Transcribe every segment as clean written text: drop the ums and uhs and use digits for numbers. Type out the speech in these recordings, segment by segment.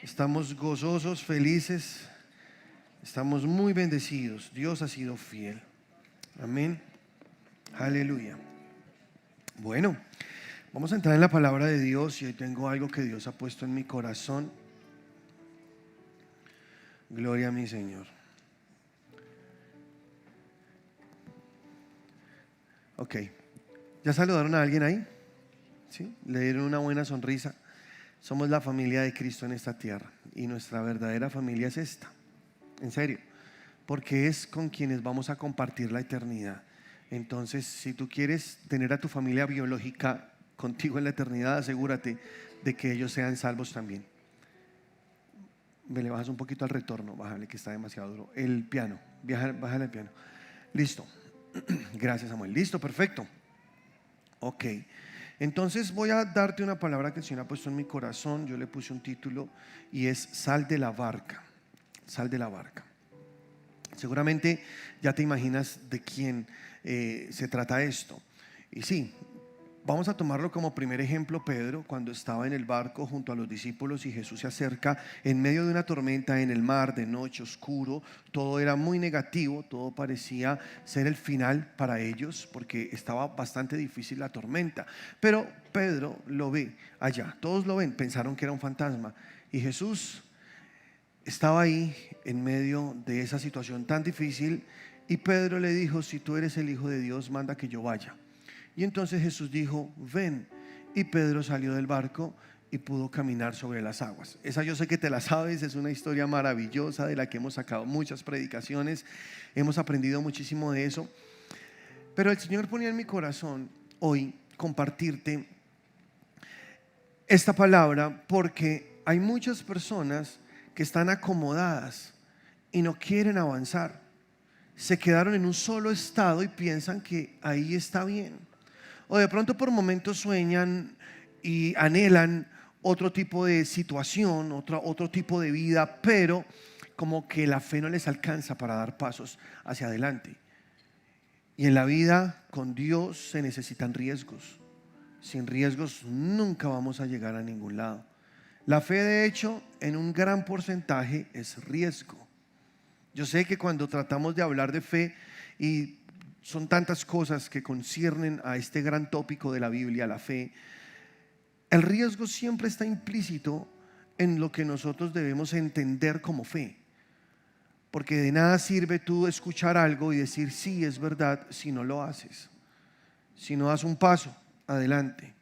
Estamos gozosos, felices, estamos muy bendecidos. Dios ha sido fiel. Amén. Aleluya. Bueno, vamos a entrar en la palabra de Dios y hoy tengo algo que Dios ha puesto en mi corazón. Gloria a mi Señor. Ok, ¿ya saludaron a alguien ahí? ¿Sí? ¿Le dieron una buena sonrisa? Somos la familia de Cristo en esta tierra y nuestra verdadera familia es esta, en serio, porque es con quienes vamos a compartir la eternidad. Entonces, si tú quieres tener a tu familia biológica contigo en la eternidad, asegúrate de que ellos sean salvos también. Me le bajas un poquito al retorno, bájale que está demasiado duro. El piano, bájale el piano. Listo. Gracias, Samuel. Listo, perfecto. Ok. Entonces voy a darte una palabra que el Señor ha puesto en mi corazón. Yo le puse un título y es sal de la barca. Sal de la barca. Seguramente ya te imaginas de quién se trata esto. Y sí, vamos a tomarlo como primer ejemplo. Pedro, cuando estaba en el barco junto a los discípulos y Jesús se acerca en medio de una tormenta en el mar, de noche, oscuro, todo era muy negativo, todo parecía ser el final para ellos porque estaba bastante difícil la tormenta. Pero Pedro lo ve allá, todos lo ven, pensaron que era un fantasma y Jesús estaba ahí en medio de esa situación tan difícil y Pedro le dijo: si tú eres el Hijo de Dios, manda que yo vaya. Y entonces Jesús dijo: ven. Y Pedro salió del barco y pudo caminar sobre las aguas. Esa yo sé que te la sabes, es una historia maravillosa de la que hemos sacado muchas predicaciones, hemos aprendido muchísimo de eso. Pero el Señor ponía en mi corazón hoy compartirte esta palabra porque hay muchas personas que están acomodadas y no quieren avanzar. Se quedaron en un solo estado y piensan que ahí está bien. O de pronto por momentos sueñan y anhelan otro tipo de situación, otro tipo de vida, pero como que la fe no les alcanza para dar pasos hacia adelante. Y en la vida con Dios se necesitan riesgos. Sin riesgos nunca vamos a llegar a ningún lado. La fe, de hecho, en un gran porcentaje es riesgo. Yo sé que cuando tratamos de hablar de fe y son tantas cosas que conciernen a este gran tópico de la Biblia, la fe, el riesgo siempre está implícito en lo que nosotros debemos entender como fe. Porque de nada sirve tú escuchar algo y decir sí, es verdad, si no lo haces, si no das un paso adelante.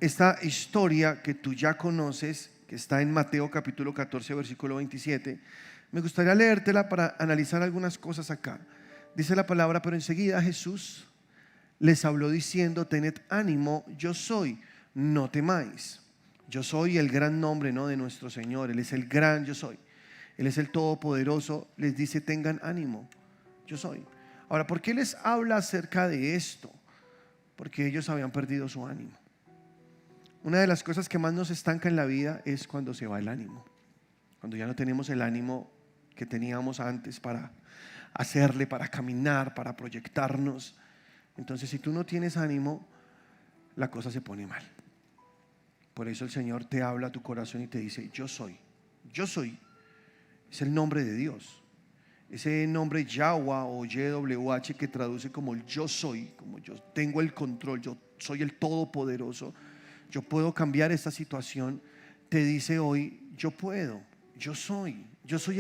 Esta historia que tú ya conoces, que está en Mateo capítulo 14 versículo 27, me gustaría leértela para analizar algunas cosas acá. Dice la palabra: pero enseguida Jesús les habló diciendo: tened ánimo, yo soy, no temáis. Yo soy el gran nombre, ¿no?, de nuestro Señor. Él es el gran yo soy, Él es el todopoderoso. Les dice: tengan ánimo, yo soy. Ahora, ¿por qué les habla acerca de esto? Porque ellos habían perdido su ánimo. Una de las cosas que más nos estanca en la vida es cuando se va el ánimo, cuando ya no tenemos el ánimo que teníamos antes para hacerle, para caminar, para proyectarnos. Entonces, si tú no tienes ánimo, la cosa se pone mal. Por eso el Señor te habla a tu corazón y te dice: yo soy. Yo soy es el nombre de Dios. Ese nombre Yahweh o YWH que traduce como el yo soy, como yo tengo el control, yo soy el todopoderoso, yo puedo cambiar esta situación, te dice hoy: yo puedo, yo soy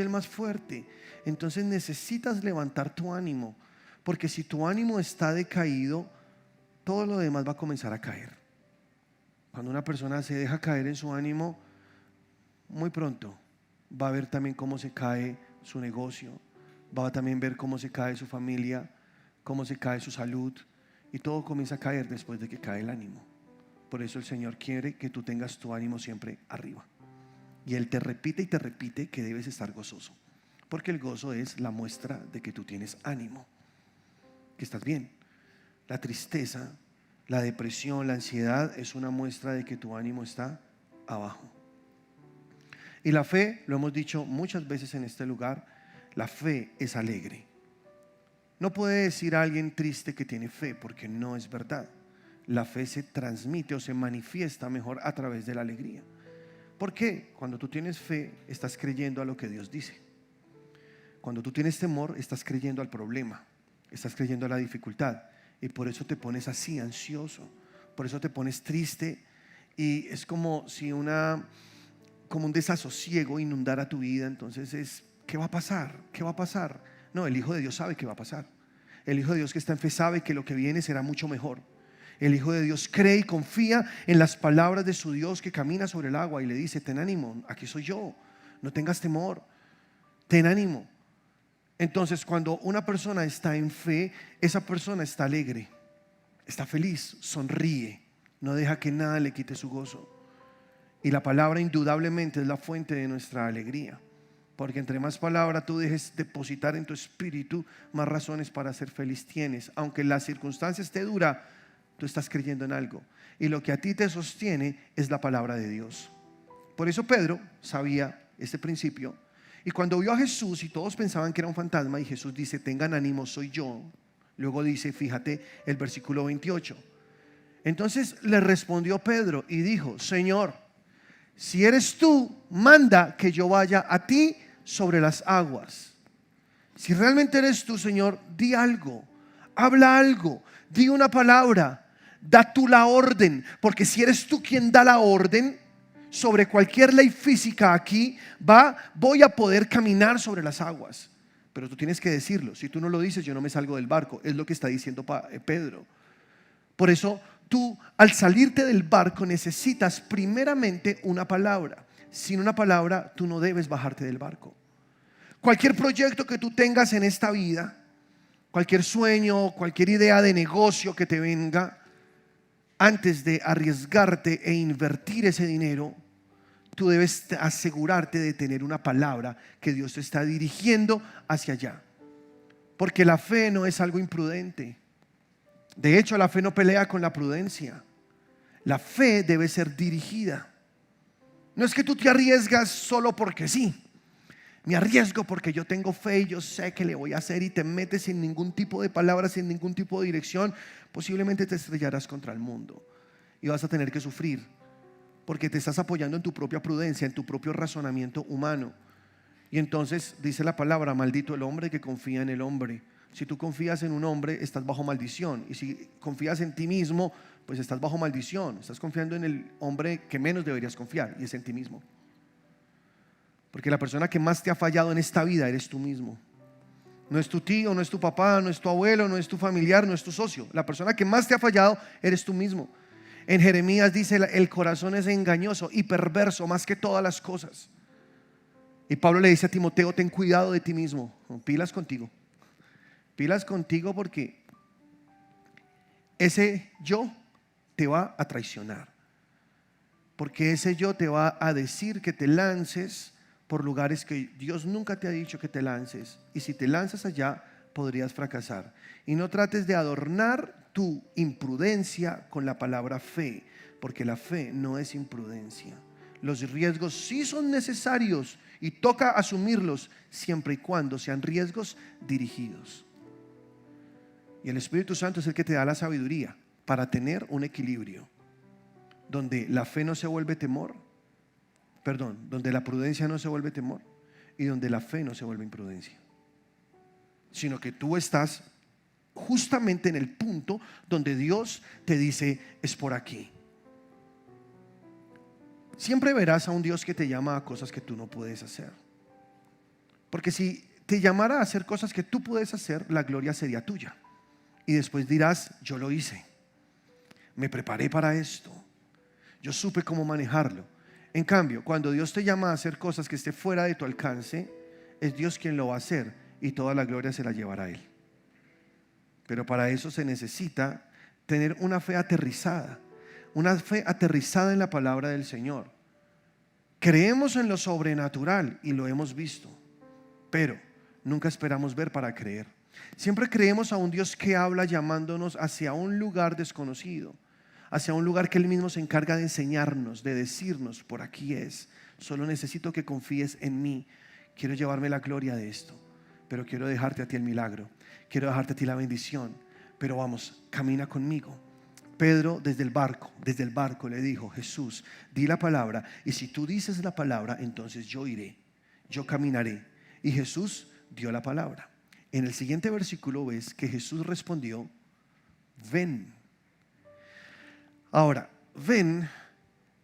el más fuerte. Entonces necesitas levantar tu ánimo, porque si tu ánimo está decaído, todo lo demás va a comenzar a caer. Cuando una persona se deja caer en su ánimo, muy pronto va a ver también cómo se cae su negocio, va a también ver cómo se cae su familia, cómo se cae su salud, y todo comienza a caer después de que cae el ánimo. Por eso el Señor quiere que tú tengas tu ánimo siempre arriba. Y Él te repite y te repite que debes estar gozoso, porque el gozo es la muestra de que tú tienes ánimo, que estás bien. La tristeza, la depresión, la ansiedad es una muestra de que tu ánimo está abajo. Y la fe, lo hemos dicho muchas veces en este lugar, la fe es alegre. No puede decir a alguien triste que tiene fe, porque no es verdad. La fe se transmite o se manifiesta mejor a través de la alegría. ¿Por qué? Cuando tú tienes fe, estás creyendo a lo que Dios dice. Cuando tú tienes temor, estás creyendo al problema, estás creyendo a la dificultad. Y por eso te pones así, ansioso. Por eso te pones triste. Y es como si como un desasosiego inundara tu vida. Entonces ¿qué va a pasar? ¿Qué va a pasar? No, el Hijo de Dios sabe qué va a pasar. El Hijo de Dios que está en fe sabe que lo que viene será mucho mejor. El Hijo de Dios cree y confía en las palabras de su Dios que camina sobre el agua y le dice: ten ánimo, aquí soy yo, no tengas temor, ten ánimo. Entonces, cuando una persona está en fe, esa persona está alegre, está feliz, sonríe, no deja que nada le quite su gozo. Y la palabra indudablemente es la fuente de nuestra alegría, porque entre más palabra tú dejes depositar en tu espíritu, más razones para ser feliz tienes. Aunque la circunstancia esté dura, tú estás creyendo en algo, y lo que a ti te sostiene es la palabra de Dios. Por eso Pedro sabía este principio, y cuando vio a Jesús y todos pensaban que era un fantasma, y Jesús dice: tengan ánimo, soy yo. Luego dice, fíjate el versículo 28. Entonces le respondió Pedro y dijo: Señor, si eres tú, manda que yo vaya a ti sobre las aguas. Si realmente eres tú, Señor, di algo, habla algo, di una palabra, da tú la orden, porque si eres tú quien da la orden sobre cualquier ley física aquí, voy a poder caminar sobre las aguas. Pero tú tienes que decirlo. Si tú no lo dices, yo no me salgo del barco. Es lo que está diciendo Pedro. Por eso tú, al salirte del barco, necesitas primeramente una palabra. Sin una palabra, tú no debes bajarte del barco. Cualquier proyecto que tú tengas en esta vida, cualquier sueño, cualquier idea de negocio que te venga, antes de arriesgarte e invertir ese dinero, tú debes asegurarte de tener una palabra que Dios te está dirigiendo hacia allá. Porque la fe no es algo imprudente. De hecho, la fe no pelea con la prudencia. La fe debe ser dirigida. No es que tú te arriesgas solo porque sí. Me arriesgo porque yo tengo fe y yo sé que le voy a hacer, y te metes sin ningún tipo de palabras, sin ningún tipo de dirección. Posiblemente te estrellarás contra el mundo y vas a tener que sufrir, porque te estás apoyando en tu propia prudencia, en tu propio razonamiento humano. Y entonces dice la palabra: maldito el hombre que confía en el hombre. Si tú confías en un hombre, estás bajo maldición. Y si confías en ti mismo, pues estás bajo maldición. Estás confiando en el hombre que menos deberías confiar, y es en ti mismo. Porque la persona que más te ha fallado en esta vida eres tú mismo. No es tu tío, no es tu papá, no es tu abuelo, no es tu familiar, no es tu socio. La persona que más te ha fallado eres tú mismo. En Jeremías dice: el corazón es engañoso y perverso más que todas las cosas. Y Pablo le dice a Timoteo: ten cuidado de ti mismo. Pilas contigo. Pilas contigo, porque ese yo te va a traicionar. Porque ese yo te va a decir que te lances por lugares que Dios nunca te ha dicho que te lances. Y si te lanzas allá, podrías fracasar. Y no trates de adornar tu imprudencia con la palabra fe, porque la fe no es imprudencia. Los riesgos sí son necesarios y toca asumirlos, siempre y cuando sean riesgos dirigidos. Y el Espíritu Santo es el que te da la sabiduría para tener un equilibrio donde la fe no se vuelve temor, donde la prudencia no se vuelve temor, y donde la fe no se vuelve imprudencia, sino que tú estás justamente en el punto donde Dios te dice: es por aquí. Siempre verás a un Dios que te llama a cosas que tú no puedes hacer, porque si te llamara a hacer cosas que tú puedes hacer, la gloria sería tuya, y después dirás: yo lo hice, me preparé para esto, yo supe cómo manejarlo. En cambio, cuando Dios te llama a hacer cosas que esté fuera de tu alcance, es Dios quien lo va a hacer, y toda la gloria se la llevará Él. Pero para eso se necesita tener una fe aterrizada en la palabra del Señor. Creemos en lo sobrenatural y lo hemos visto, pero nunca esperamos ver para creer. Siempre creemos a un Dios que habla llamándonos hacia un lugar desconocido, hacia un lugar que Él mismo se encarga de enseñarnos, de decirnos: por aquí es, solo necesito que confíes en mí. Quiero llevarme la gloria de esto, pero quiero dejarte a ti el milagro, quiero dejarte a ti la bendición, pero vamos, camina conmigo. Pedro desde el barco le dijo: Jesús, di la palabra, y si tú dices la palabra, entonces yo iré, yo caminaré. Y Jesús dio la palabra. En el siguiente versículo ves que Jesús respondió: ven. Ahora, ven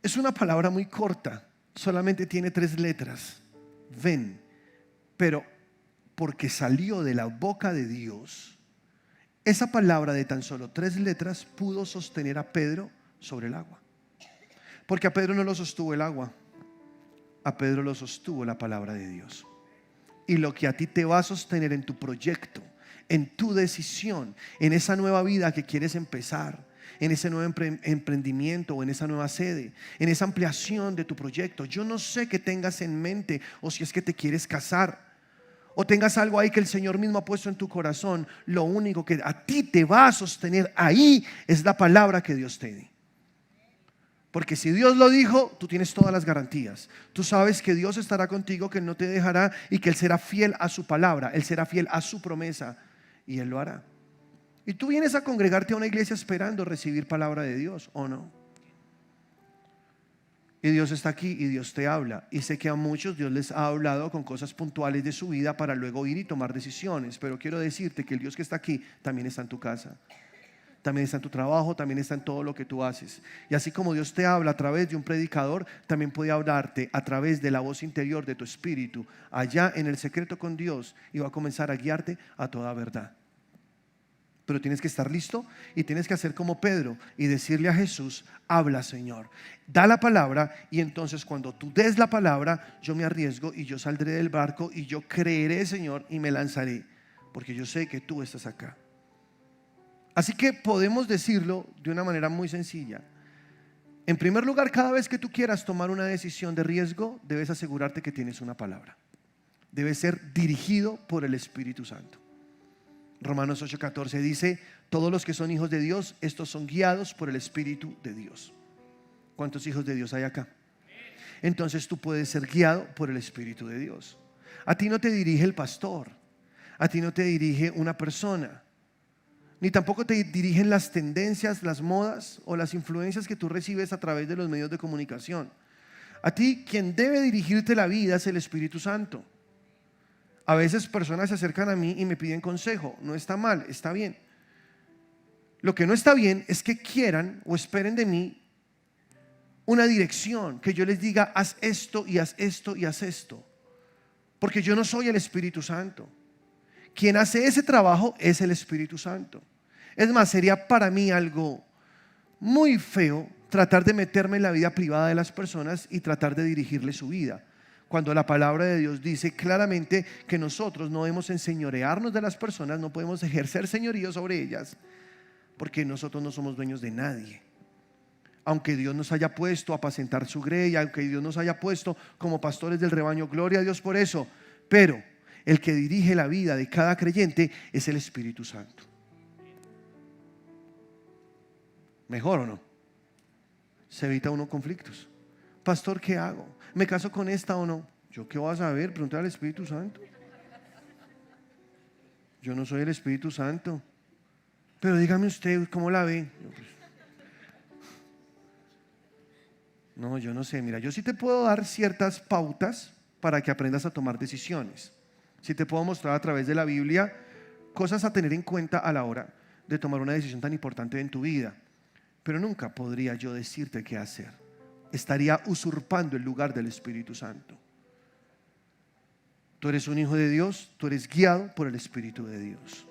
es una palabra muy corta, solamente tiene 3 letras. Ven, pero porque salió de la boca de Dios, esa palabra de tan solo 3 letras pudo sostener a Pedro sobre el agua. Porque a Pedro no lo sostuvo el agua, a Pedro lo sostuvo la palabra de Dios. Y lo que a ti te va a sostener en tu proyecto, en tu decisión, en esa nueva vida que quieres empezar, en ese nuevo emprendimiento o en esa nueva sede, en esa ampliación de tu proyecto. Yo no sé qué tengas en mente, o si es que te quieres casar, o tengas algo ahí que el Señor mismo ha puesto en tu corazón. Lo único que a ti te va a sostener ahí es la palabra que Dios te dé. Porque si Dios lo dijo, tú tienes todas las garantías. Tú sabes que Dios estará contigo, que Él no te dejará y que Él será fiel a su palabra, Él será fiel a su promesa y Él lo hará. Y tú vienes a congregarte a una iglesia esperando recibir palabra de Dios, ¿o no? Y Dios está aquí y Dios te habla. Y sé que a muchos Dios les ha hablado con cosas puntuales de su vida para luego ir y tomar decisiones. Pero quiero decirte que el Dios que está aquí también está en tu casa, también está en tu trabajo, también está en todo lo que tú haces. Y así como Dios te habla a través de un predicador, también puede hablarte a través de la voz interior de tu espíritu, allá en el secreto con Dios, y va a comenzar a guiarte a toda verdad. Pero tienes que estar listo y tienes que hacer como Pedro y decirle a Jesús: habla, Señor, da la palabra, y entonces cuando tú des la palabra, yo me arriesgo y yo saldré del barco y yo creeré, Señor, y me lanzaré, porque yo sé que tú estás acá. Así que podemos decirlo de una manera muy sencilla. En primer lugar, cada vez que tú quieras tomar una decisión de riesgo, debes asegurarte que tienes una palabra. Debes ser dirigido por el Espíritu Santo. Romanos 8:14 dice: todos los que son hijos de Dios, estos son guiados por el Espíritu de Dios. ¿Cuántos hijos de Dios hay acá? Entonces tú puedes ser guiado por el Espíritu de Dios. A ti no te dirige el pastor, a ti no te dirige una persona, ni tampoco te dirigen las tendencias, las modas o las influencias que tú recibes a través de los medios de comunicación. A ti quien debe dirigirte la vida es el Espíritu Santo. A veces personas se acercan a mí y me piden consejo. No está mal, está bien. Lo que no está bien es que quieran o esperen de mí una dirección, que yo les diga: haz esto y haz esto y haz esto. Porque yo no soy el Espíritu Santo. Quien hace ese trabajo es el Espíritu Santo. Es más, sería para mí algo muy feo tratar de meterme en la vida privada de las personas y tratar de dirigirles su vida, cuando la palabra de Dios dice claramente que nosotros no debemos enseñorearnos de las personas, no podemos ejercer señorío sobre ellas, porque nosotros no somos dueños de nadie. Aunque Dios nos haya puesto a apacentar su grey, aunque Dios nos haya puesto como pastores del rebaño, gloria a Dios por eso, pero el que dirige la vida de cada creyente es el Espíritu Santo. ¿Mejor o no? Se evita uno conflictos. Pastor, ¿qué hago? ¿Me caso con esta o no? ¿Yo qué voy a saber? Pregúntale al Espíritu Santo. Yo no soy el Espíritu Santo. Pero dígame usted, ¿cómo la ve? No, yo no sé. Mira, yo sí te puedo dar ciertas pautas para que aprendas a tomar decisiones. Sí te puedo mostrar a través de la Biblia cosas a tener en cuenta a la hora de tomar una decisión tan importante en tu vida. Pero nunca podría yo decirte qué hacer. Estaría usurpando el lugar del Espíritu Santo. Tú eres un hijo de Dios, tú eres guiado por el Espíritu de Dios.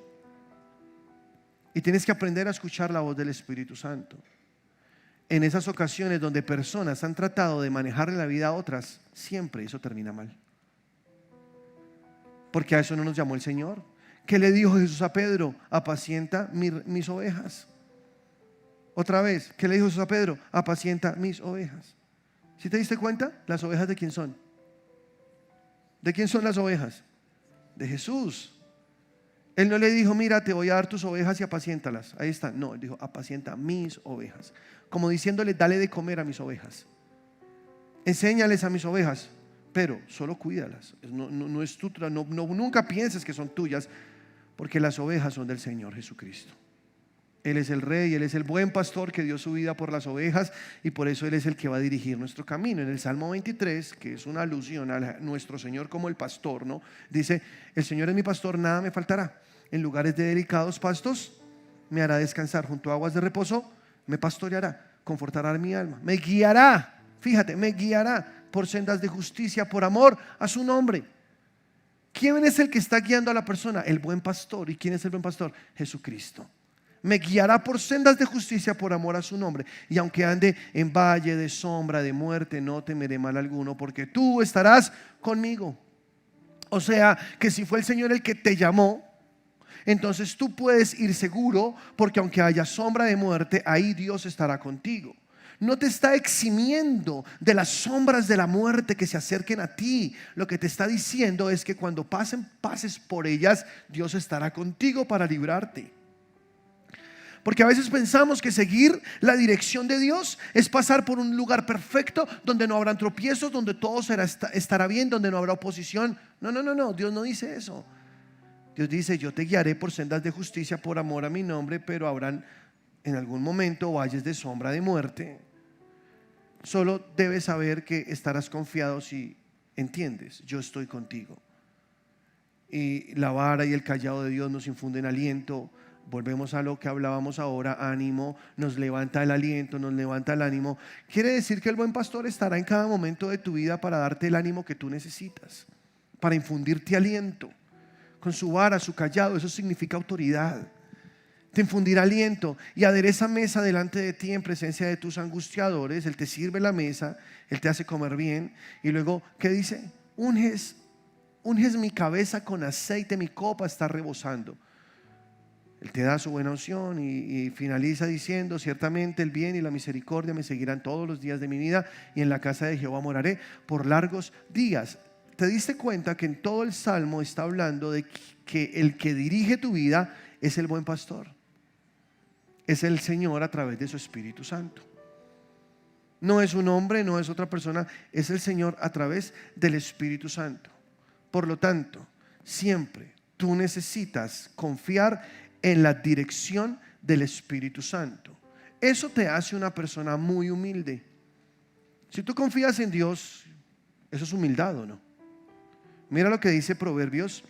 Y tienes que aprender a escuchar la voz del Espíritu Santo. En esas ocasiones donde personas han tratado de manejarle la vida a otras, siempre eso termina mal. Porque a eso no nos llamó el Señor. ¿Qué le dijo Jesús a Pedro? Apacienta mis ovejas. Otra vez, ¿qué le dijo Jesús a Pedro? Apacienta mis ovejas. ¿Sí te diste cuenta? ¿Las ovejas de quién son? ¿De quién son las ovejas? De Jesús. Él no le dijo: mira, te voy a dar tus ovejas y apaciéntalas. Ahí están. No, él dijo: apacienta mis ovejas. Como diciéndole: dale de comer a mis ovejas. Enséñales a mis ovejas, pero solo cuídalas. No es tu, nunca pienses que son tuyas, porque las ovejas son del Señor Jesucristo. Él es el rey, Él es el buen pastor que dio su vida por las ovejas y por eso Él es el que va a dirigir nuestro camino. En el Salmo 23, que es una alusión a nuestro Señor como el pastor, ¿no? Dice: el Señor es mi pastor, nada me faltará. En lugares de delicados pastos me hará descansar, junto a aguas de reposo me pastoreará, confortará mi alma, me guiará, fíjate, me guiará por sendas de justicia, por amor a su nombre. ¿Quién es el que está guiando a la persona? El buen pastor. ¿Y quién es el buen pastor? Jesucristo. Me guiará por sendas de justicia por amor a su nombre. Y aunque ande en valle de sombra de muerte, no temeré mal alguno, porque tú estarás conmigo. O sea, que si fue el Señor el que te llamó, entonces tú puedes ir seguro, porque aunque haya sombra de muerte, ahí Dios estará contigo. No te está eximiendo de las sombras de la muerte que se acerquen a ti. Lo que te está diciendo es que cuando pases por ellas, Dios estará contigo para librarte. Porque a veces pensamos que seguir la dirección de Dios es pasar por un lugar perfecto donde no habrán tropiezos, donde todo estará bien, donde no habrá oposición. No, Dios no dice eso. Dios dice: yo te guiaré por sendas de justicia por amor a mi nombre, pero habrán en algún momento valles de sombra de muerte. Solo debes saber que estarás confiado si entiendes: yo estoy contigo. Y la vara y el cayado de Dios nos infunden aliento. Volvemos a lo que hablábamos ahora: ánimo, nos levanta el aliento, nos levanta el ánimo. Quiere decir que el buen pastor estará en cada momento de tu vida para darte el ánimo que tú necesitas, para infundirte aliento. Con su vara, su cayado, eso significa autoridad. Te infundirá aliento y adereza mesa delante de ti en presencia de tus angustiadores. Él te sirve la mesa, Él te hace comer bien. Y luego, ¿qué dice? Unges mi cabeza con aceite, mi copa está rebosando. Él te da su buena unción y finaliza diciendo: ciertamente el bien y la misericordia me seguirán todos los días de mi vida, y en la casa de Jehová moraré por largos días. ¿Te diste cuenta que en todo el Salmo está hablando de que el que dirige tu vida es el buen pastor? Es el Señor a través de su Espíritu Santo. No es un hombre, no es otra persona, es el Señor a través del Espíritu Santo. Por lo tanto, siempre tú necesitas confiar en la dirección del Espíritu Santo. Eso te hace una persona muy humilde. Si tú confías en Dios, eso es humildad, ¿o no? Mira lo que dice Proverbios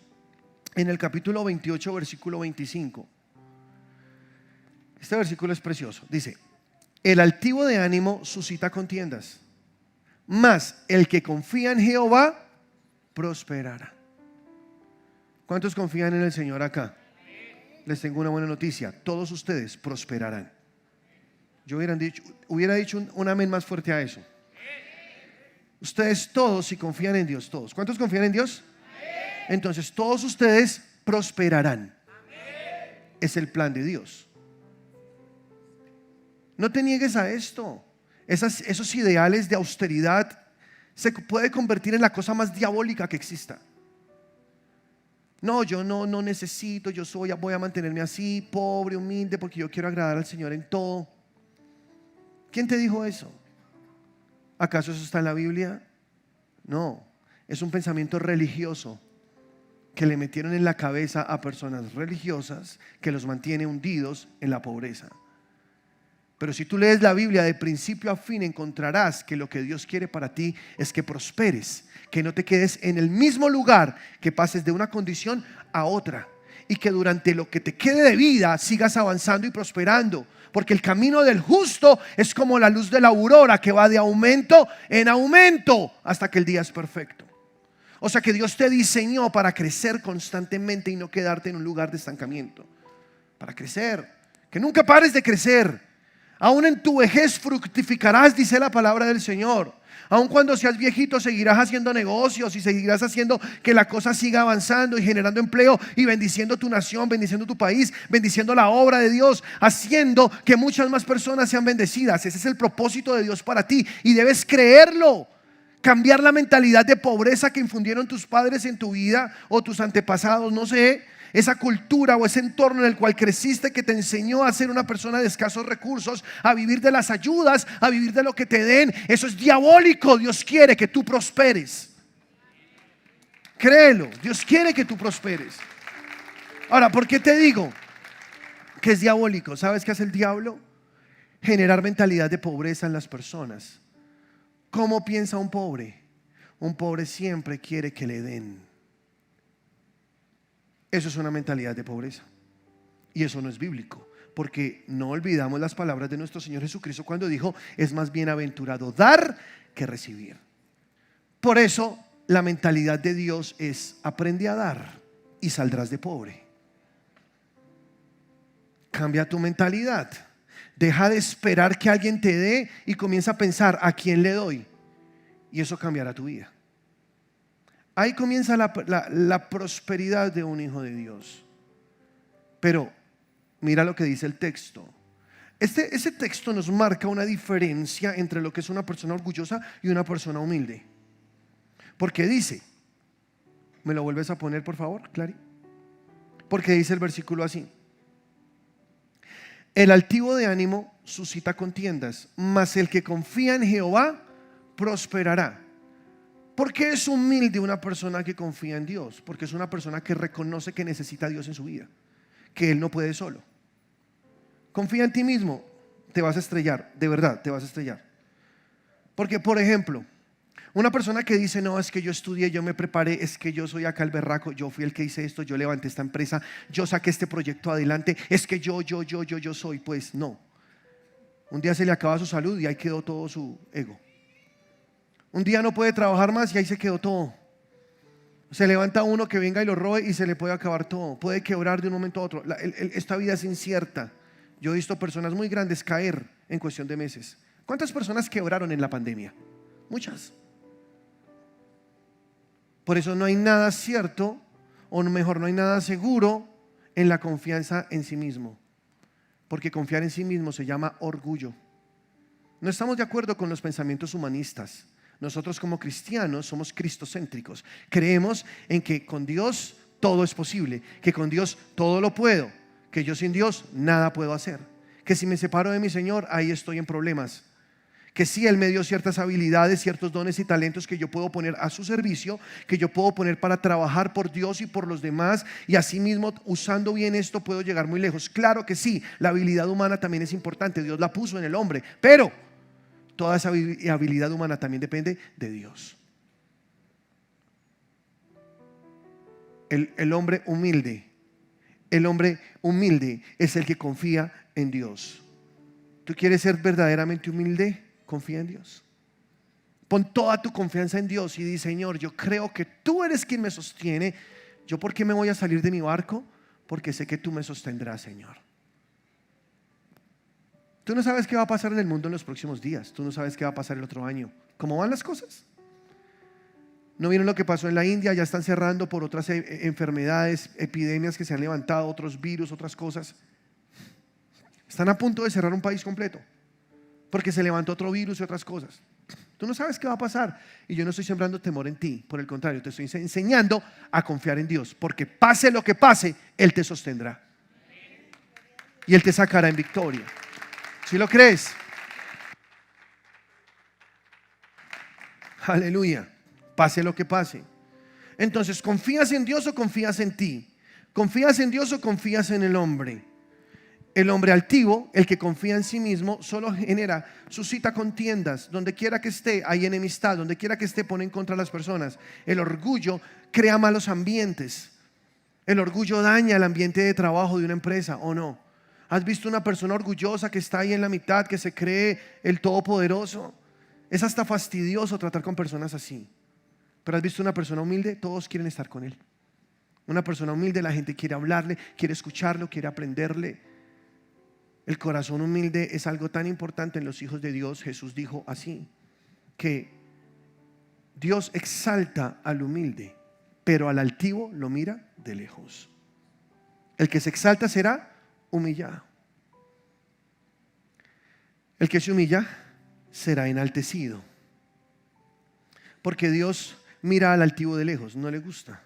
en el capítulo 28, versículo 25. Este versículo es precioso. Dice: el altivo de ánimo suscita contiendas, mas el que confía en Jehová prosperará. ¿Cuántos confían en el Señor acá? Les tengo una buena noticia: todos ustedes prosperarán. Yo hubiera dicho un amén más fuerte a eso. Ustedes todos, si confían en Dios, todos. ¿Cuántos confían en Dios? Entonces todos ustedes prosperarán. Es el plan de Dios. No te niegues a esto. Esos ideales de austeridad se puede convertir en la cosa más diabólica que exista. No, yo no necesito, voy a mantenerme así, pobre, humilde, porque yo quiero agradar al Señor en todo. ¿Quién te dijo eso? ¿Acaso eso está en la Biblia? No, es un pensamiento religioso que le metieron en la cabeza a personas religiosas, que los mantiene hundidos en la pobreza. Pero si tú lees la Biblia de principio a fin, encontrarás que lo que Dios quiere para ti es que prosperes, que no te quedes en el mismo lugar, que pases de una condición a otra, y que durante lo que te quede de vida sigas avanzando y prosperando. Porque el camino del justo es como la luz de la aurora, que va de aumento en aumento hasta que el día es perfecto. O sea que Dios te diseñó para crecer constantemente y no quedarte en un lugar de estancamiento. Para crecer, que nunca pares de crecer. Aún en tu vejez fructificarás, dice la palabra del Señor. Aun cuando seas viejito, seguirás haciendo negocios y seguirás haciendo que la cosa siga avanzando y generando empleo y bendiciendo tu nación, bendiciendo tu país, bendiciendo la obra de Dios, haciendo que muchas más personas sean bendecidas. Ese es el propósito de Dios para ti y debes creerlo. Cambiar la mentalidad de pobreza que infundieron tus padres en tu vida o tus antepasados, no sé, esa cultura o ese entorno en el cual creciste, que te enseñó a ser una persona de escasos recursos, a vivir de las ayudas, a vivir de lo que te den. Eso es diabólico. Dios quiere que tú prosperes. Créelo, Dios quiere que tú prosperes. Ahora, ¿por qué te digo porque es diabólico. ¿Sabes qué hace el diablo? Generar mentalidad de pobreza en las personas. ¿Cómo piensa un pobre? Un pobre siempre quiere que le den. Eso es una mentalidad de pobreza. Y eso no es bíblico, porque no olvidamos las palabras de nuestro Señor Jesucristo cuando dijo: es más bienaventurado dar que recibir. Por eso la mentalidad de Dios es: aprende a dar y saldrás de pobre. Cambia tu mentalidad. Deja de esperar que alguien te dé y comienza a pensar: ¿a quién le doy? Y eso cambiará tu vida. Ahí comienza la prosperidad de un hijo de Dios. Pero mira lo que dice el texto. Ese texto nos marca una diferencia entre lo que es una persona orgullosa y una persona humilde. Porque dice, ¿me lo vuelves a poner por favor, Clary? Porque dice el versículo así: el altivo de ánimo suscita contiendas, mas el que confía en Jehová prosperará. ¿Por qué es humilde una persona que confía en Dios? Porque es una persona que reconoce que necesita a Dios en su vida, que él no puede solo. Confía en ti mismo, te vas a estrellar, de verdad te vas a estrellar. Porque, por ejemplo, una persona que dice: no, es que yo estudié, yo me preparé, es que yo soy acá el berraco, yo fui el que hice esto, yo levanté esta empresa, yo saqué este proyecto adelante, es que yo soy. Pues no. Un día se le acaba su salud y ahí quedó todo su ego. Un día no puede trabajar más y ahí se quedó todo. Se levanta uno que venga y lo robe y se le puede acabar todo. Puede quebrar de un momento a otro. Esta vida es incierta. Yo he visto personas muy grandes caer en cuestión de meses. ¿Cuántas personas quebraron en la pandemia? Muchas. Por eso no hay nada cierto, o mejor, no hay nada seguro en la confianza en sí mismo. Porque confiar en sí mismo se llama orgullo. No estamos de acuerdo con los pensamientos humanistas. Nosotros como cristianos somos cristocéntricos. Creemos en que con Dios todo es posible, que con Dios todo lo puedo, que yo sin Dios nada puedo hacer, que si me separo de mi Señor, ahí estoy en problemas, que si Él me dio ciertas habilidades, ciertos dones y talentos que yo puedo poner a su servicio, que yo puedo poner para trabajar por Dios y por los demás, y así mismo usando bien esto puedo llegar muy lejos. Claro que sí, la habilidad humana también es importante, Dios la puso en el hombre, pero toda esa habilidad humana también depende de Dios. El hombre humilde es el que confía en Dios. ¿Tú quieres ser verdaderamente humilde? Confía en Dios. Pon toda tu confianza en Dios y di: Señor, yo creo que tú eres quien me sostiene. ¿Yo por qué me voy a salir de mi barco? Porque sé que tú me sostendrás, Señor. Tú no sabes qué va a pasar en el mundo en los próximos días. Tú no sabes qué va a pasar el otro año. ¿Cómo van las cosas? ¿No vieron lo que pasó en la India? Ya están cerrando por otras enfermedades, epidemias que se han levantado, otros virus, otras cosas. Están a punto de cerrar un país completo porque se levantó otro virus y otras cosas. Tú no sabes qué va a pasar. Y yo no estoy sembrando temor en ti. Por el contrario, te estoy enseñando a confiar en Dios. Porque pase lo que pase, Él te sostendrá. Y Él te sacará en victoria. ¿Sí lo crees? Aleluya. Pase lo que pase. Entonces, ¿confías en Dios o confías en ti? ¿Confías en Dios o confías en el hombre? El hombre altivo, el que confía en sí mismo, solo suscita contiendas. Donde quiera que esté hay enemistad. Donde quiera que esté pone en contra a las personas. El orgullo crea malos ambientes. El orgullo daña el ambiente de trabajo de una empresa, ¿o no? ¿Has visto una persona orgullosa que está ahí en la mitad, que se cree el todopoderoso? Es hasta fastidioso tratar con personas así. Pero ¿has visto una persona humilde? Todos quieren estar con él. Una persona humilde, la gente quiere hablarle, quiere escucharlo, quiere aprenderle. El corazón humilde es algo tan importante en los hijos de Dios. Jesús dijo así, que Dios exalta al humilde, pero al altivo lo mira de lejos. El que se exalta será humillado. El que se humilla será enaltecido. Porque Dios mira al altivo de lejos, no le gusta.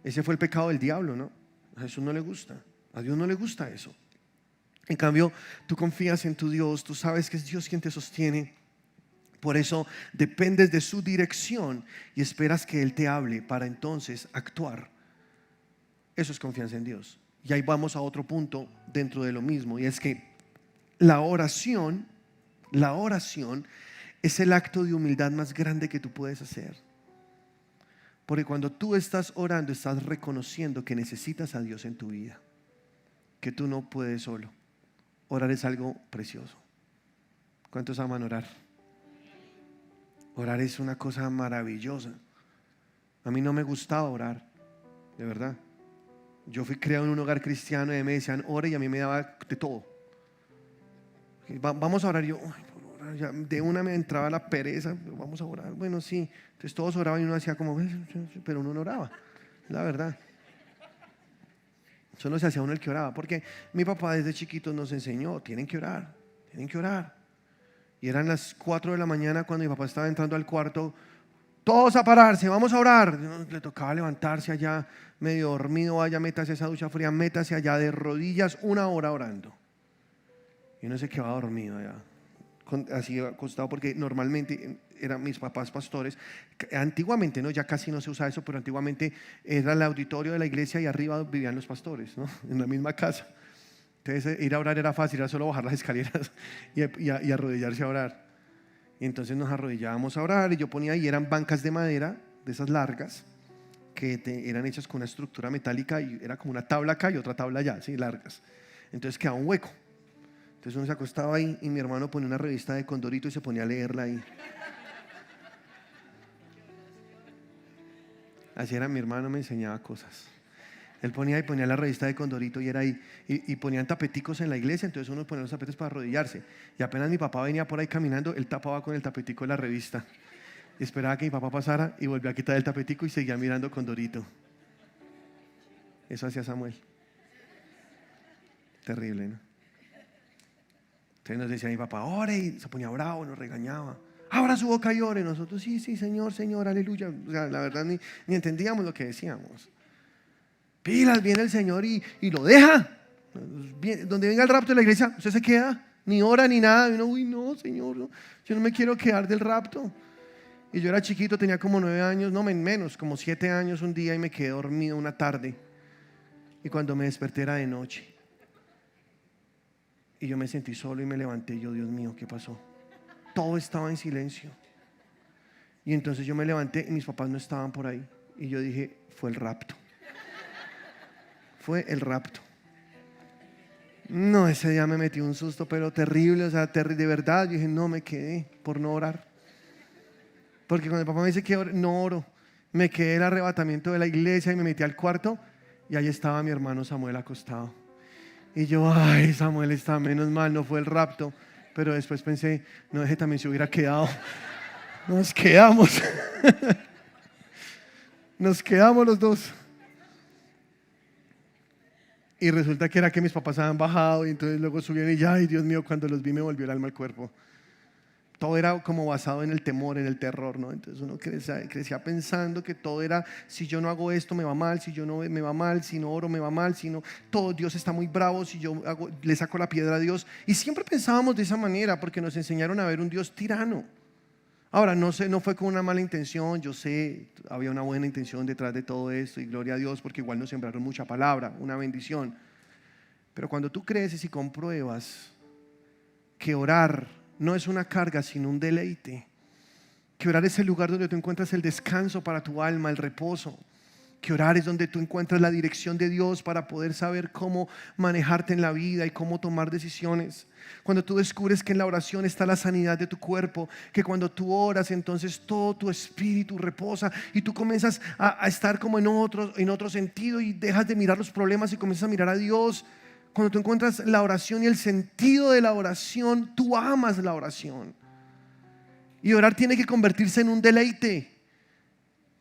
Ese fue el pecado del diablo, ¿no? A Jesús no le gusta, a Dios no le gusta eso. En cambio, tú confías en tu Dios, tú sabes que es Dios quien te sostiene. Por eso dependes de su dirección y esperas que Él te hable para entonces actuar. Eso es confianza en Dios. Y ahí vamos a otro punto dentro de lo mismo, y es que la oración es el acto de humildad más grande que tú puedes hacer. Porque cuando tú estás orando, estás reconociendo que necesitas a Dios en tu vida, que tú no puedes solo. Orar es algo precioso. ¿Cuántos aman orar? Orar es una cosa maravillosa. A mí no me gustaba orar, de verdad. Yo fui criado en un hogar cristiano y me decían ore, y a mí me daba de todo. Vamos a orar. Y yo, ya de una me entraba la pereza. Vamos a orar. Bueno, sí. Entonces todos oraban y uno hacía como, pero uno no oraba, la verdad. Solo se hacía uno el que oraba, porque mi papá desde chiquitos nos enseñó, tienen que orar, tienen que orar. Y eran las 4 de la mañana cuando mi papá estaba entrando al cuarto. Todos a pararse, vamos a orar. Le tocaba levantarse allá medio dormido, vaya, métase a esa ducha fría, métase allá de rodillas 1 hora orando. Y uno se quedaba dormido allá, así acostado, porque normalmente eran mis papás pastores. Antiguamente, ¿no? Ya casi no se usa eso, pero antiguamente era el auditorio de la iglesia y arriba vivían los pastores, ¿no? En la misma casa. Entonces ir a orar era fácil, era solo bajar las escaleras y arrodillarse a orar. Y entonces nos arrodillábamos a orar, y yo ponía ahí, eran bancas de madera, de esas largas, que eran hechas con una estructura metálica, y era como una tabla acá y otra tabla allá, ¿sí? Largas. Entonces quedaba un hueco. Entonces uno se acostaba ahí y mi hermano ponía una revista de Condorito y se ponía a leerla ahí. Así era, mi hermano me enseñaba cosas. Él ponía la revista de Condorito y era ahí. Y ponían tapeticos en la iglesia, entonces uno ponía los tapetes para arrodillarse. Y apenas mi papá venía por ahí caminando, él tapaba con el tapetico la revista. Y esperaba que mi papá pasara y volvía a quitar el tapetico y seguía mirando Condorito. Eso hacía Samuel. Terrible, ¿no? Entonces nos decía mi papá, ore, y se ponía bravo, nos regañaba. Abra su boca y ore. Nosotros, sí, Señor, Señor, aleluya. O sea, la verdad ni entendíamos lo que decíamos. Pilas, viene el Señor y lo deja. Donde venga el rapto de la iglesia, usted se queda, ni ora ni nada. Y uno, uy, no, Señor, no, yo no me quiero quedar del rapto. Y yo era chiquito, tenía como 9 años, no menos, como 7 años un día, y me quedé dormido una tarde. Y cuando me desperté era de noche. Y yo me sentí solo y me levanté. Yo, Dios mío, ¿qué pasó? Todo estaba en silencio. Y entonces yo me levanté y mis papás no estaban por ahí. Y yo dije, fue el rapto. Fue el rapto. No, ese día me metí un susto, pero terrible, o sea, de verdad. Yo dije, no, me quedé por no orar. Porque cuando el papá me dice que no oro, me quedé el arrebatamiento de la iglesia y me metí al cuarto. Y ahí estaba mi hermano Samuel acostado. Y yo, ay, Samuel está, menos mal, no fue el rapto. Pero después pensé, no, ese también se hubiera quedado. Nos quedamos. Nos quedamos los dos. Y resulta que era que mis papás habían bajado, y entonces luego subieron y ya, ay, Dios mío, cuando los vi me volvió el alma al cuerpo. Todo era como basado en el temor, en el terror, ¿no? Entonces uno crecía pensando que todo era, si yo no hago esto me va mal, si yo no me va mal, si no oro me va mal, si no, todo, Dios está muy bravo, si yo le saco la piedra a Dios. Y siempre pensábamos de esa manera porque nos enseñaron a ver un Dios tirano. Ahora, no fue con una mala intención, yo sé, había una buena intención detrás de todo esto, y gloria a Dios, porque igual nos sembraron mucha palabra, una bendición. Pero cuando tú creces y compruebas que orar no es una carga, sino un deleite, que orar es el lugar donde tú encuentras el descanso para tu alma, el reposo, que orar es donde tú encuentras la dirección de Dios para poder saber cómo manejarte en la vida y cómo tomar decisiones. Cuando tú descubres que en la oración está la sanidad de tu cuerpo, que cuando tú oras entonces todo tu espíritu reposa y tú comienzas a estar como en otro sentido y dejas de mirar los problemas y comienzas a mirar a Dios. Cuando tú encuentras la oración y el sentido de la oración, tú amas la oración. Y orar tiene que convertirse en un deleite.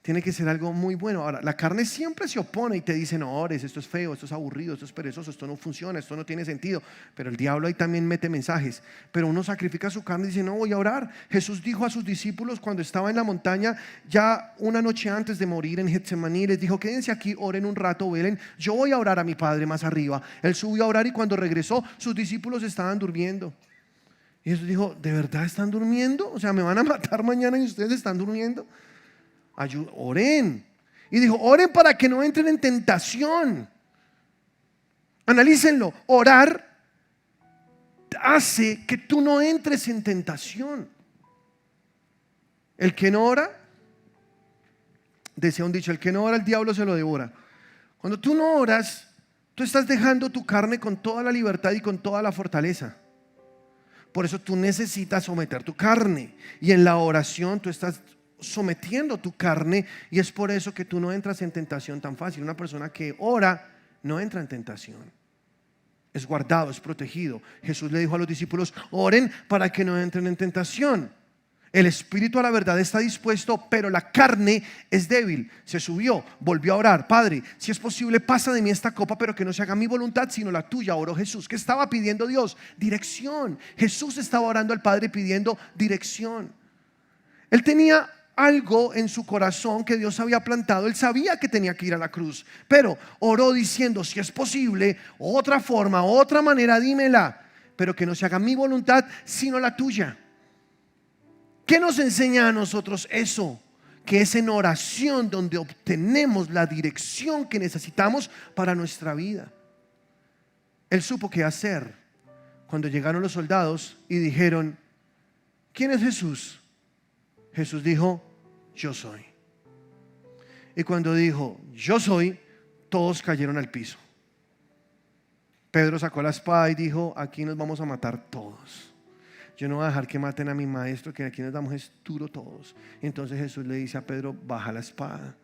Tiene que ser algo muy bueno. Ahora, la carne siempre se opone y te dice, no ores, esto es feo, esto es aburrido, esto es perezoso, esto no funciona, esto no tiene sentido. Pero el diablo ahí también mete mensajes. Pero uno sacrifica su carne y dice, no, voy a orar. Jesús dijo a sus discípulos cuando estaba en la montaña, ya una noche antes de morir en Getsemaní, les dijo, quédense aquí, oren un rato, velen, yo voy a orar a mi Padre más arriba. Él subió a orar y cuando regresó, sus discípulos estaban durmiendo. Y Jesús dijo, ¿de verdad están durmiendo? O sea, ¿me van a matar mañana y ustedes están durmiendo? Oren. Y dijo, oren para que no entren en tentación. Analícenlo. Orar hace que tú no entres en tentación. El que no ora, decía un dicho, el que no ora el diablo se lo devora. Cuando tú no oras, tú estás dejando tu carne con toda la libertad y con toda la fortaleza. Por eso tú necesitas someter tu carne. Y en la oración tú estás sometiendo tu carne, y es por eso que tú no entras en tentación tan fácil. Una persona que ora no entra en tentación. Es guardado, es protegido. Jesús le dijo a los discípulos: oren para que no entren en tentación. El espíritu a la verdad está dispuesto, pero la carne es débil. Se subió, volvió a orar: Padre, si es posible, pasa de mí esta copa, pero que no se haga mi voluntad sino la tuya. Oró Jesús. ¿Qué estaba pidiendo Dios? Dirección. Jesús estaba orando al Padre pidiendo dirección. Él tenía algo en su corazón que Dios había plantado. Él sabía que tenía que ir a la cruz, pero oró diciendo: si es posible, otra forma, otra manera, dímela, pero que no se haga mi voluntad sino la tuya. ¿Qué nos enseña a nosotros eso? Que es en oración donde obtenemos la dirección que necesitamos para nuestra vida. Él supo qué hacer cuando llegaron los soldados y dijeron: ¿quién es Jesús? Jesús dijo: yo soy. Y cuando dijo yo soy, todos cayeron al piso. Pedro sacó la espada y dijo: aquí nos vamos a matar todos. Yo no voy a dejar que maten a mi maestro, que aquí nos damos es duro todos. Y entonces Jesús le dice a Pedro: baja la espada.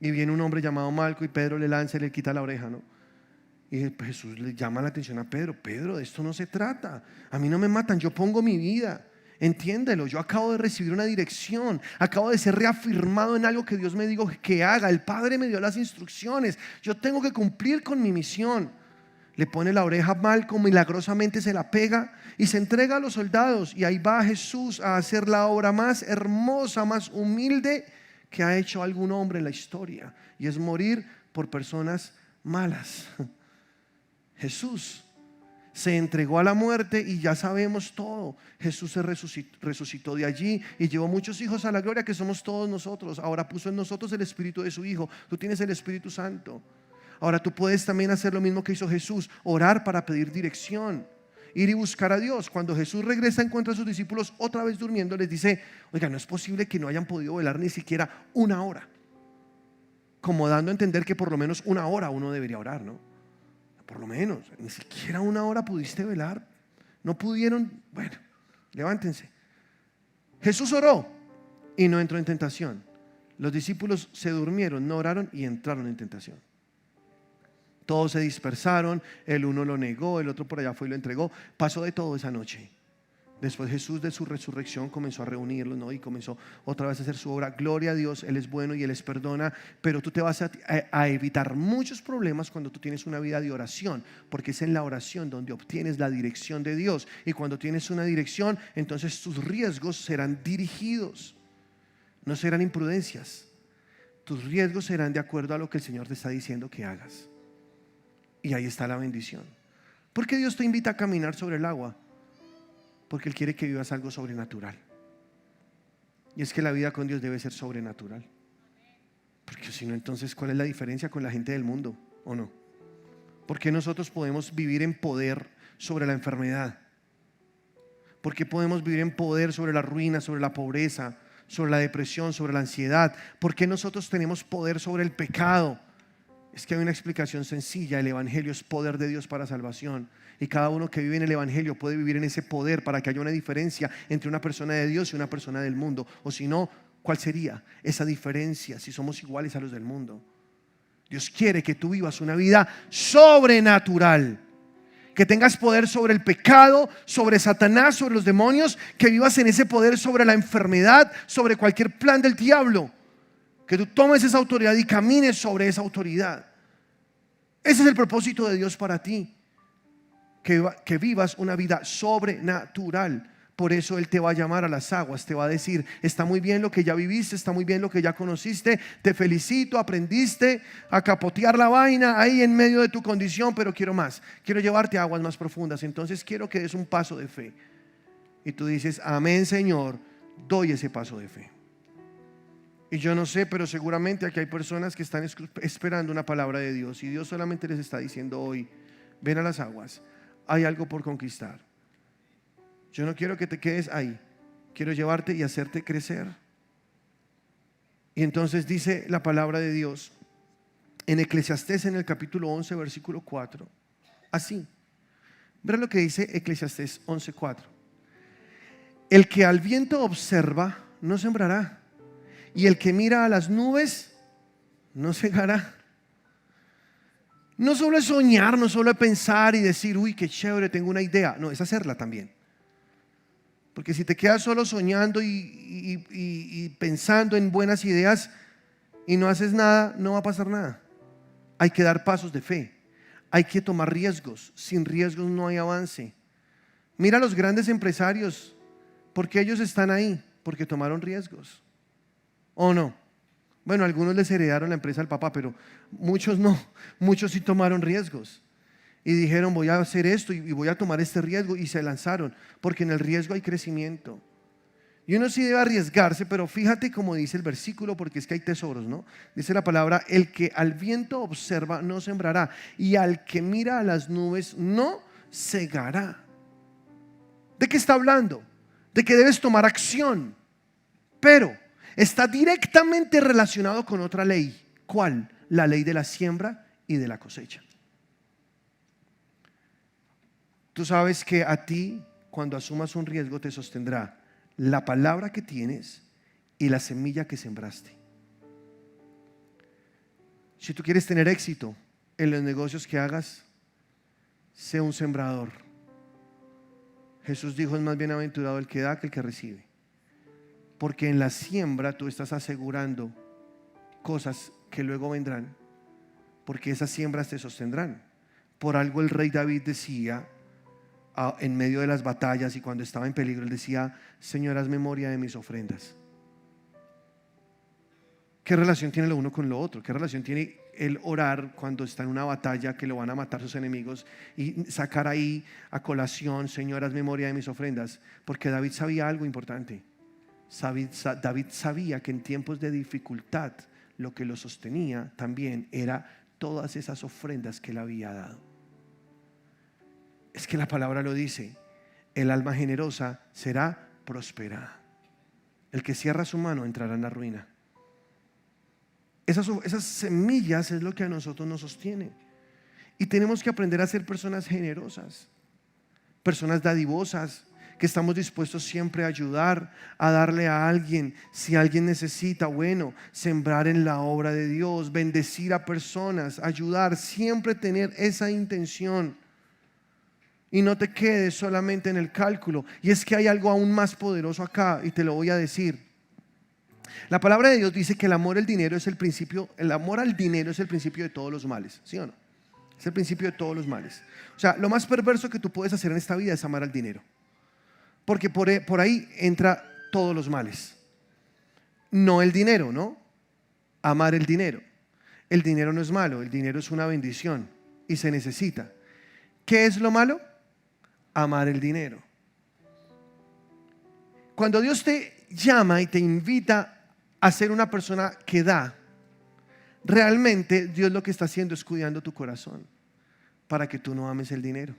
Y viene un hombre llamado Malco y Pedro le lanza y le quita la oreja, ¿no? Y Jesús le llama la atención a Pedro: Pedro, de esto no se trata. A mí no me matan, yo pongo mi vida. Entiéndelo, yo acabo de recibir una dirección, acabo de ser reafirmado en algo que Dios me dijo que haga. El Padre me dio las instrucciones, yo tengo que cumplir con mi misión. Le pone la oreja a Malco, milagrosamente se la pega y se entrega a los soldados. Y ahí va Jesús a hacer la obra más hermosa, más humilde que ha hecho algún hombre en la historia, y es morir por personas malas. Jesús se entregó a la muerte y ya sabemos todo. Jesús se resucitó de allí y llevó muchos hijos a la gloria, que somos todos nosotros. Ahora puso en nosotros el espíritu de su Hijo. Tú tienes el Espíritu Santo. Ahora tú puedes también hacer lo mismo que hizo Jesús: orar para pedir dirección, ir y buscar a Dios. Cuando Jesús regresa, encuentra a sus discípulos otra vez durmiendo. Les dice: oiga, no es posible que no hayan podido velar ni siquiera una hora. Como dando a entender que por lo menos una hora uno debería orar, ¿no? Por lo menos, ni siquiera una hora pudiste velar. No pudieron. Bueno, levántense. Jesús oró y no entró en tentación. Los discípulos se durmieron, no oraron y entraron en tentación. Todos se dispersaron, el uno lo negó, el otro por allá fue y lo entregó. Pasó de todo esa noche. Después Jesús, de su resurrección, comenzó a reunirlos, ¿no? Y comenzó otra vez a hacer su obra. Gloria a Dios, Él es bueno y Él les perdona. Pero tú te vas a evitar muchos problemas cuando tú tienes una vida de oración, porque es en la oración donde obtienes la dirección de Dios. Y cuando tienes una dirección, entonces tus riesgos serán dirigidos, no serán imprudencias. Tus riesgos serán de acuerdo a lo que el Señor te está diciendo que hagas. Y ahí está la bendición. ¿Por qué Dios te invita a caminar sobre el agua? Porque Él quiere que vivas algo sobrenatural. Y es que la vida con Dios debe ser sobrenatural. Porque si no, entonces ¿cuál es la diferencia con la gente del mundo? ¿O no? ¿Por qué nosotros podemos vivir en poder sobre la enfermedad? ¿Por qué podemos vivir en poder sobre la ruina, sobre la pobreza, sobre la depresión, sobre la ansiedad? ¿Por qué nosotros tenemos poder sobre el pecado? Es que hay una explicación sencilla: el Evangelio es poder de Dios para salvación. Y cada uno que vive en el Evangelio puede vivir en ese poder, para que haya una diferencia entre una persona de Dios y una persona del mundo. O si no, ¿cuál sería esa diferencia si somos iguales a los del mundo? Dios quiere que tú vivas una vida sobrenatural, que tengas poder sobre el pecado, sobre Satanás, sobre los demonios, que vivas en ese poder sobre la enfermedad, sobre cualquier plan del diablo. Que tú tomes esa autoridad y camines sobre esa autoridad. Ese es el propósito de Dios para ti. Que vivas una vida sobrenatural. Por eso Él te va a llamar a las aguas. Te va a decir: está muy bien lo que ya viviste, está muy bien lo que ya conociste, te felicito, aprendiste a capotear la vaina ahí en medio de tu condición, pero quiero más. Quiero llevarte a aguas más profundas. Entonces quiero que des un paso de fe. Y tú dices: amén, Señor, doy ese paso de fe. Y yo no sé, pero seguramente aquí hay personas que están esperando una palabra de Dios y Dios solamente les está diciendo hoy, ven a las aguas, hay algo por conquistar. Yo no quiero que te quedes ahí, quiero llevarte y hacerte crecer. Y entonces dice la palabra de Dios en Eclesiastés, en el capítulo 11, versículo 4, así. Mira lo que dice Eclesiastés 11:4. El que al viento observa no sembrará, y el que mira a las nubes no cegará. No solo es soñar, no solo es pensar y decir, uy, qué chévere, tengo una idea. No, es hacerla también. Porque si te quedas solo soñando y pensando en buenas ideas y no haces nada, no va a pasar nada. Hay que dar pasos de fe. Hay que tomar riesgos. Sin riesgos no hay avance. Mira a los grandes empresarios. ¿Por qué ellos están ahí? Porque tomaron riesgos. ¿O no? Bueno, algunos les heredaron la empresa al papá, pero muchos no. Muchos sí tomaron riesgos. Y dijeron, voy a hacer esto y voy a tomar este riesgo. Y se lanzaron, porque en el riesgo hay crecimiento. Y uno sí debe arriesgarse, pero fíjate cómo dice el versículo, porque es que hay tesoros, ¿no? Dice la palabra, el que al viento observa no sembrará, y al que mira a las nubes no cegará. ¿De qué está hablando? De que debes tomar acción, pero está directamente relacionado con otra ley. ¿Cuál? La ley de la siembra y de la cosecha. Tú sabes que a ti, cuando asumas un riesgo, te sostendrá la palabra que tienes y la semilla que sembraste. Si tú quieres tener éxito en los negocios que hagas, sé un sembrador. Jesús dijo, es más bienaventurado el que da que el que recibe. Porque en la siembra tú estás asegurando cosas que luego vendrán, porque esas siembras te sostendrán. Por algo el rey David decía, en medio de las batallas y cuando estaba en peligro, él decía, Señor, haz memoria de mis ofrendas. ¿Qué relación tiene lo uno con lo otro? ¿Qué relación tiene el orar cuando está en una batalla que lo van a matar sus enemigos y sacar ahí a colación, Señor, haz memoria de mis ofrendas? Porque David sabía algo importante. David sabía que en tiempos de dificultad lo que lo sostenía también era todas esas ofrendas que él había dado. Es que la palabra lo dice, el alma generosa será prosperada. El que cierra su mano entrará en la ruina. Esas semillas es lo que a nosotros nos sostiene. Y tenemos que aprender a ser personas generosas, personas dadivosas, que estamos dispuestos siempre a ayudar, a darle a alguien. Si alguien necesita, bueno, sembrar en la obra de Dios, bendecir a personas, ayudar, siempre tener esa intención. Y no te quedes solamente en el cálculo. Y es que hay algo aún más poderoso acá, y te lo voy a decir. La palabra de Dios dice que el amor al dinero es el principio de todos los males, ¿sí o no? Es el principio de todos los males. O sea, lo más perverso que tú puedes hacer en esta vida es amar al dinero. Porque por ahí entra todos los males. No el dinero, ¿no? Amar el dinero. El dinero no es malo, el dinero es una bendición y se necesita. ¿Qué es lo malo? Amar el dinero. Cuando Dios te llama y te invita a ser una persona que da, realmente Dios lo que está haciendo es cuidando tu corazón para que tú no ames el dinero.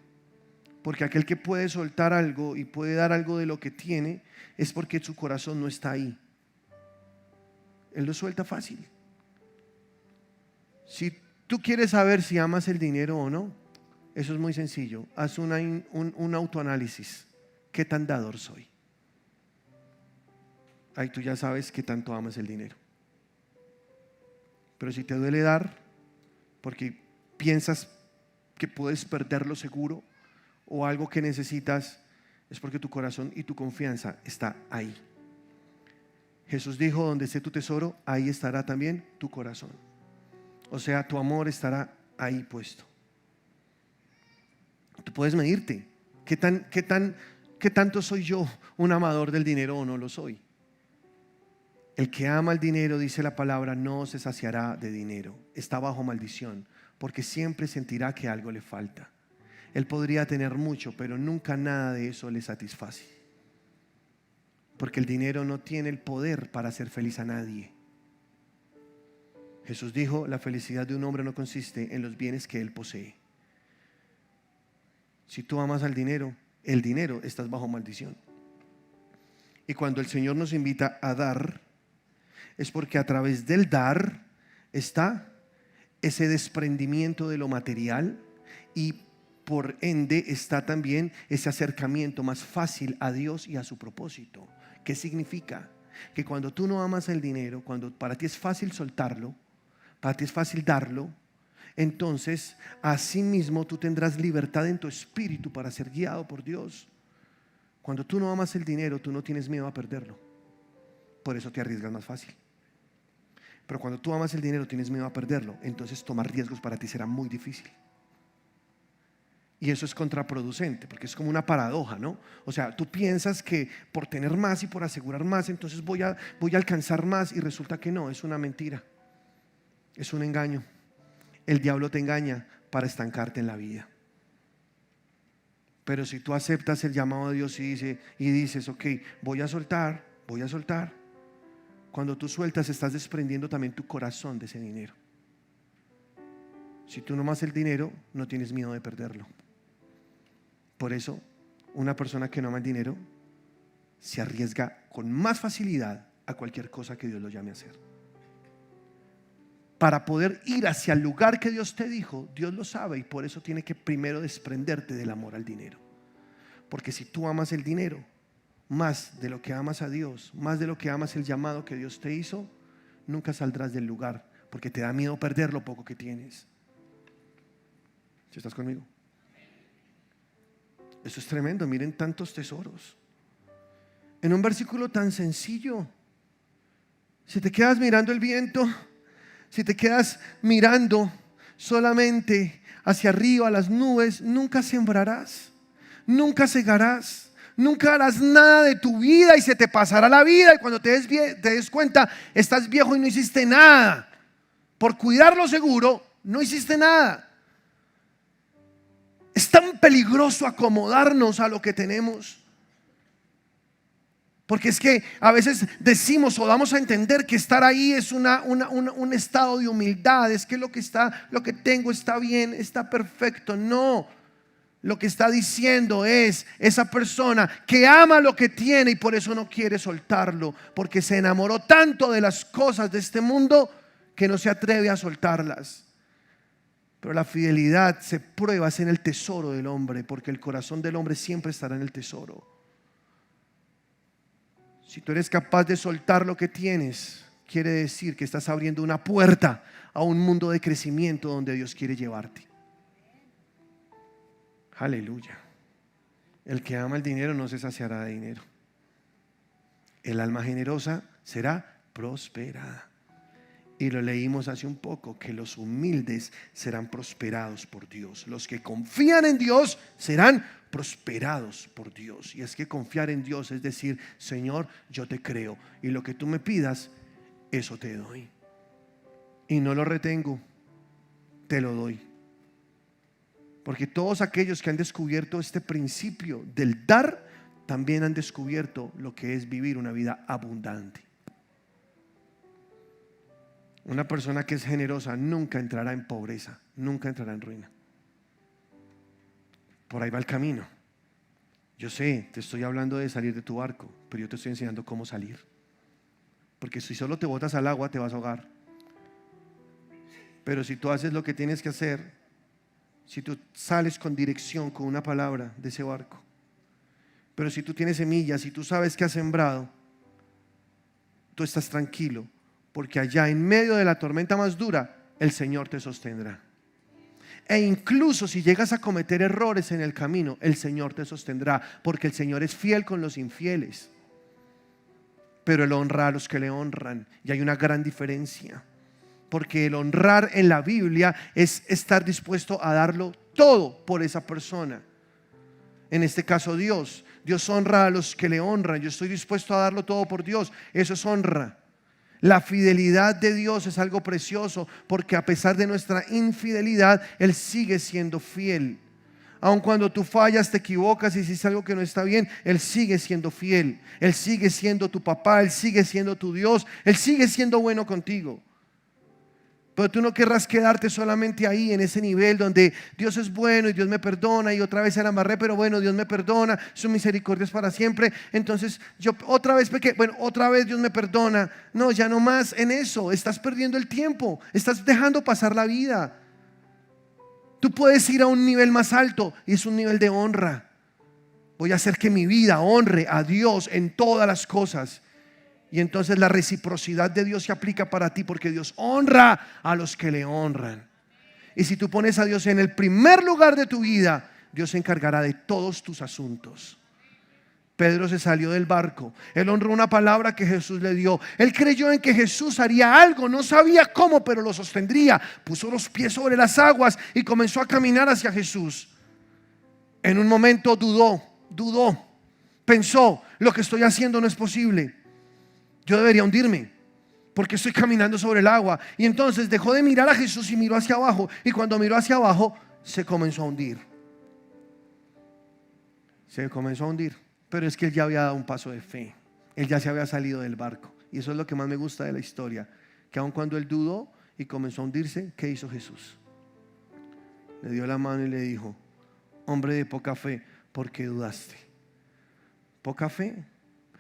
Porque aquel que puede soltar algo y puede dar algo de lo que tiene es porque su corazón no está ahí. Él lo suelta fácil. Si tú quieres saber si amas el dinero o no, eso es muy sencillo. Haz un autoanálisis. ¿Qué tan dador soy? Ahí tú ya sabes qué tanto amas el dinero. Pero si te duele dar porque piensas que puedes perderlo seguro o algo que necesitas, es porque tu corazón y tu confianza está ahí. Jesús dijo, donde esté tu tesoro, ahí estará también tu corazón. O sea, tu amor estará ahí puesto. Tú puedes medirte. ¿Qué tanto soy yo un amador del dinero o no lo soy? El que ama el dinero, dice la palabra, no se saciará de dinero. Está bajo maldición, porque siempre sentirá que algo le falta. Él podría tener mucho, pero nunca nada de eso le satisface. Porque el dinero no tiene el poder para hacer feliz a nadie. Jesús dijo, la felicidad de un hombre no consiste en los bienes que él posee. Si tú amas al dinero, el dinero, estás bajo maldición. Y cuando el Señor nos invita a dar, es porque a través del dar está ese desprendimiento de lo material y por ende está también ese acercamiento más fácil a Dios y a su propósito. ¿Qué significa? Que cuando tú no amas el dinero, cuando para ti es fácil soltarlo, para ti es fácil darlo, entonces asimismo tú tendrás libertad en tu espíritu para ser guiado por Dios. Cuando tú no amas el dinero, tú no tienes miedo a perderlo. Por eso te arriesgas más fácil. Pero cuando tú amas el dinero, tienes miedo a perderlo. Entonces tomar riesgos para ti será muy difícil. Y eso es contraproducente, porque es como una paradoja, ¿no? O sea, tú piensas que por tener más y por asegurar más, entonces voy a alcanzar más, y resulta que no, es una mentira. Es un engaño. El diablo te engaña para estancarte en la vida. Pero si tú aceptas el llamado de Dios y dices, ok, voy a soltar. Cuando tú sueltas, estás desprendiendo también tu corazón de ese dinero. Si tú no amas el dinero, no tienes miedo de perderlo. Por eso, una persona que no ama el dinero se arriesga con más facilidad a cualquier cosa que Dios lo llame a hacer. Para poder ir hacia el lugar que Dios te dijo, Dios lo sabe, y por eso tiene que primero desprenderte del amor al dinero. Porque si tú amas el dinero más de lo que amas a Dios, más de lo que amas el llamado que Dios te hizo, nunca saldrás del lugar, porque te da miedo perder lo poco que tienes. ¿Sí estás conmigo? Eso es tremendo. Miren tantos tesoros en un versículo tan sencillo. Si te quedas mirando el viento, si te quedas mirando solamente hacia arriba, a las nubes, nunca sembrarás, nunca segarás, nunca harás nada de tu vida, y se te pasará la vida, y cuando te des cuenta, estás viejo y no hiciste nada. Por cuidar lo seguro, no hiciste nada. Es tan peligroso acomodarnos a lo que tenemos. Porque es que a veces decimos o damos a entender que estar ahí es un estado de humildad. Es que lo que tengo está bien, está perfecto. No, lo que está diciendo es esa persona que ama lo que tiene y por eso no quiere soltarlo, porque se enamoró tanto de las cosas de este mundo que no se atreve a soltarlas. Pero la fidelidad se prueba en el tesoro del hombre, porque el corazón del hombre siempre estará en el tesoro. Si tú eres capaz de soltar lo que tienes, quiere decir que estás abriendo una puerta a un mundo de crecimiento donde Dios quiere llevarte. Aleluya. El que ama el dinero no se saciará de dinero. El alma generosa será prosperada. Y lo leímos hace un poco, que los humildes serán prosperados por Dios. Los que confían en Dios serán prosperados por Dios. Y es que confiar en Dios es decir, Señor, yo te creo, y lo que tú me pidas, eso te doy. Y no lo retengo, te lo doy. Porque todos aquellos que han descubierto este principio del dar, también han descubierto lo que es vivir una vida abundante. Una persona que es generosa nunca entrará en pobreza, nunca entrará en ruina. Por ahí va el camino. Yo sé, te estoy hablando de salir de tu barco, pero yo te estoy enseñando cómo salir. Porque si solo te botas al agua, te vas a ahogar. Pero si tú haces lo que tienes que hacer, si tú sales con dirección, con una palabra de ese barco, pero si tú tienes semillas, si tú sabes que has sembrado, tú estás tranquilo. Porque allá en medio de la tormenta más dura, el Señor te sostendrá. E incluso si llegas a cometer errores en el camino, el Señor te sostendrá, porque el Señor es fiel con los infieles, pero Él honra a los que le honran. Y hay una gran diferencia, porque el honrar en la Biblia es estar dispuesto a darlo todo por esa persona. En este caso Dios honra a los que le honran. Yo estoy dispuesto a darlo todo por Dios. Eso es honra. La fidelidad de Dios es algo precioso, porque a pesar de nuestra infidelidad, Él sigue siendo fiel. Aun cuando tú fallas, te equivocas y hiciste algo que no está bien, Él sigue siendo fiel. Él sigue siendo tu papá, Él sigue siendo tu Dios, Él sigue siendo bueno contigo. Pero tú no querrás quedarte solamente ahí en ese nivel donde Dios es bueno y Dios me perdona y otra vez se la embarré, pero bueno, Dios me perdona, su misericordia es para siempre. Entonces yo otra vez pequé, bueno, otra vez Dios me perdona. No, ya no más en eso, estás perdiendo el tiempo, estás dejando pasar la vida. Tú puedes ir a un nivel más alto y es un nivel de honra. Voy a hacer que mi vida honre a Dios en todas las cosas. Y entonces la reciprocidad de Dios se aplica para ti, porque Dios honra a los que le honran. Y si tú pones a Dios en el primer lugar de tu vida, Dios se encargará de todos tus asuntos. Pedro se salió del barco. Él honró una palabra que Jesús le dio. Él creyó en que Jesús haría algo. No sabía cómo, pero lo sostendría. Puso los pies sobre las aguas y comenzó a caminar hacia Jesús. En un momento dudó. Pensó, lo que estoy haciendo no es posible. Yo debería hundirme porque estoy caminando sobre el agua. Y entonces dejó de mirar a Jesús y miró hacia abajo. Y cuando miró hacia abajo, se comenzó a hundir. Pero es que él ya había dado un paso de fe. Él ya se había salido del barco. Y eso es lo que más me gusta de la historia, que aun cuando él dudó y comenzó a hundirse, ¿qué hizo Jesús? Le dio la mano y le dijo: hombre de poca fe, ¿por qué dudaste? Poca fe.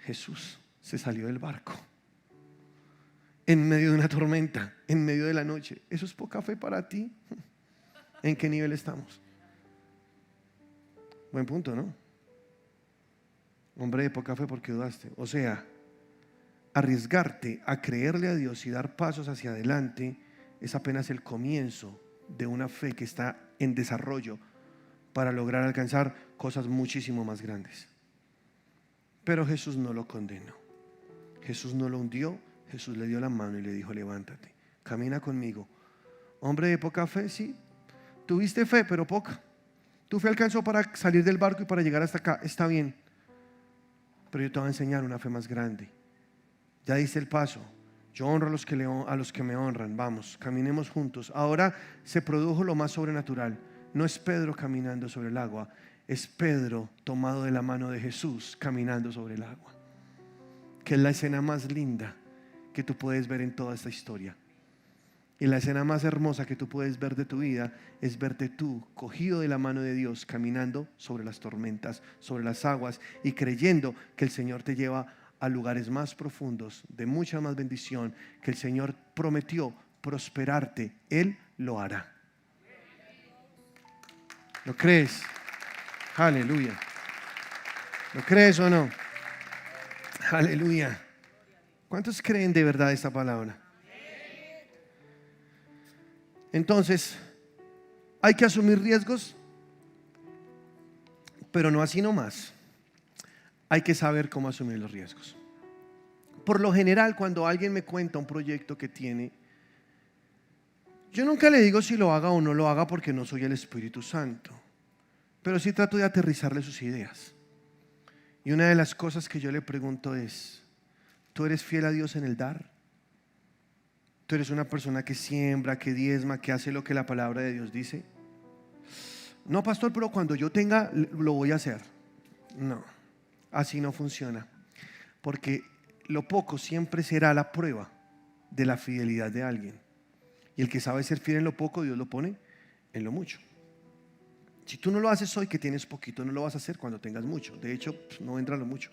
Jesús se salió del barco en medio de una tormenta, en medio de la noche. ¿Eso es poca fe para ti? ¿En qué nivel estamos? Buen punto, ¿no? Hombre de poca fe, ¿por qué dudaste? O sea, arriesgarte a creerle a Dios y dar pasos hacia adelante es apenas el comienzo de una fe que está en desarrollo para lograr alcanzar cosas muchísimo más grandes. Pero Jesús no lo condenó. Jesús no lo hundió. Jesús le dio la mano y le dijo: levántate, camina conmigo. Hombre de poca fe, sí. Tuviste fe, pero poca. Tu fe alcanzó para salir del barco y para llegar hasta acá. Está bien, pero yo te voy a enseñar una fe más grande. Ya diste el paso. Yo honro a los que me honran. Vamos, caminemos juntos. Ahora se produjo lo más sobrenatural. No es Pedro caminando sobre el agua, es Pedro tomado de la mano de Jesús caminando sobre el agua, que es la escena más linda que tú puedes ver en toda esta historia. Y la escena más hermosa que tú puedes ver de tu vida es verte tú cogido de la mano de Dios, caminando sobre las tormentas, sobre las aguas, y creyendo que el Señor te lleva a lugares más profundos, de mucha más bendición, que el Señor prometió prosperarte. Él lo hará. ¿Lo crees? Aleluya. ¿Lo crees o no? Aleluya. ¿Cuántos creen de verdad esta palabra? Entonces, hay que asumir riesgos, pero no así nomás. Hay que saber cómo asumir los riesgos. Por lo general, cuando alguien me cuenta un proyecto que tiene, yo nunca le digo si lo haga o no lo haga, porque no soy el Espíritu Santo, pero sí trato de aterrizarle sus ideas. Y una de las cosas que yo le pregunto es: ¿tú eres fiel a Dios en el dar? ¿Tú eres una persona que siembra, que diezma, que hace lo que la palabra de Dios dice? No, pastor, pero cuando yo tenga, lo voy a hacer. No, así no funciona, porque lo poco siempre será la prueba de la fidelidad de alguien. Y el que sabe ser fiel en lo poco, Dios lo pone en lo mucho. Si tú no lo haces hoy que tienes poquito, no lo vas a hacer cuando tengas mucho. De hecho, no entra lo mucho.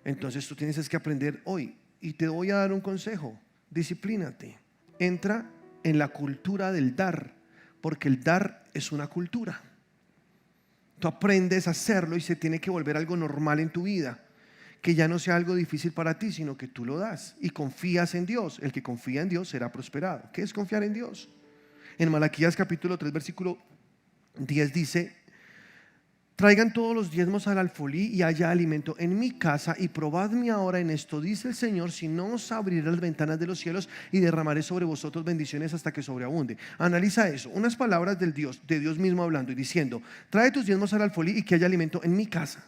Entonces tú tienes que aprender hoy. Y te voy a dar un consejo: disciplínate. Entra en la cultura del dar, porque el dar es una cultura. Tú aprendes a hacerlo y se tiene que volver algo normal en tu vida, que ya no sea algo difícil para ti, sino que tú lo das y confías en Dios. El que confía en Dios será prosperado. ¿Qué es confiar en Dios? En Malaquías capítulo 3 versículo 10 dice: traigan todos los diezmos al alfolí y haya alimento en mi casa, y probadme ahora en esto, dice el Señor, si no os abriré las ventanas de los cielos y derramaré sobre vosotros bendiciones hasta que sobreabunde. Analiza eso, unas palabras de Dios mismo hablando y diciendo: trae tus diezmos al alfolí y que haya alimento en mi casa.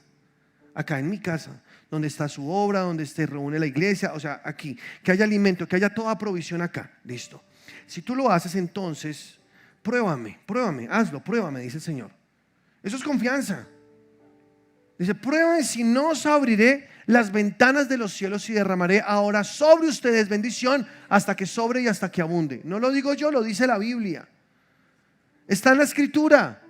Acá en mi casa, donde está su obra, donde se reúne la iglesia, o sea, aquí, que haya alimento, que haya toda provisión acá. Listo. Si tú lo haces, entonces pruébame, hazlo, pruébame, dice el Señor. Eso es confianza. Dice: pruébame si no os abriré las ventanas de los cielos y derramaré ahora sobre ustedes bendición hasta que sobre y hasta que abunde. No lo digo yo, lo dice la Biblia. Está en la escritura.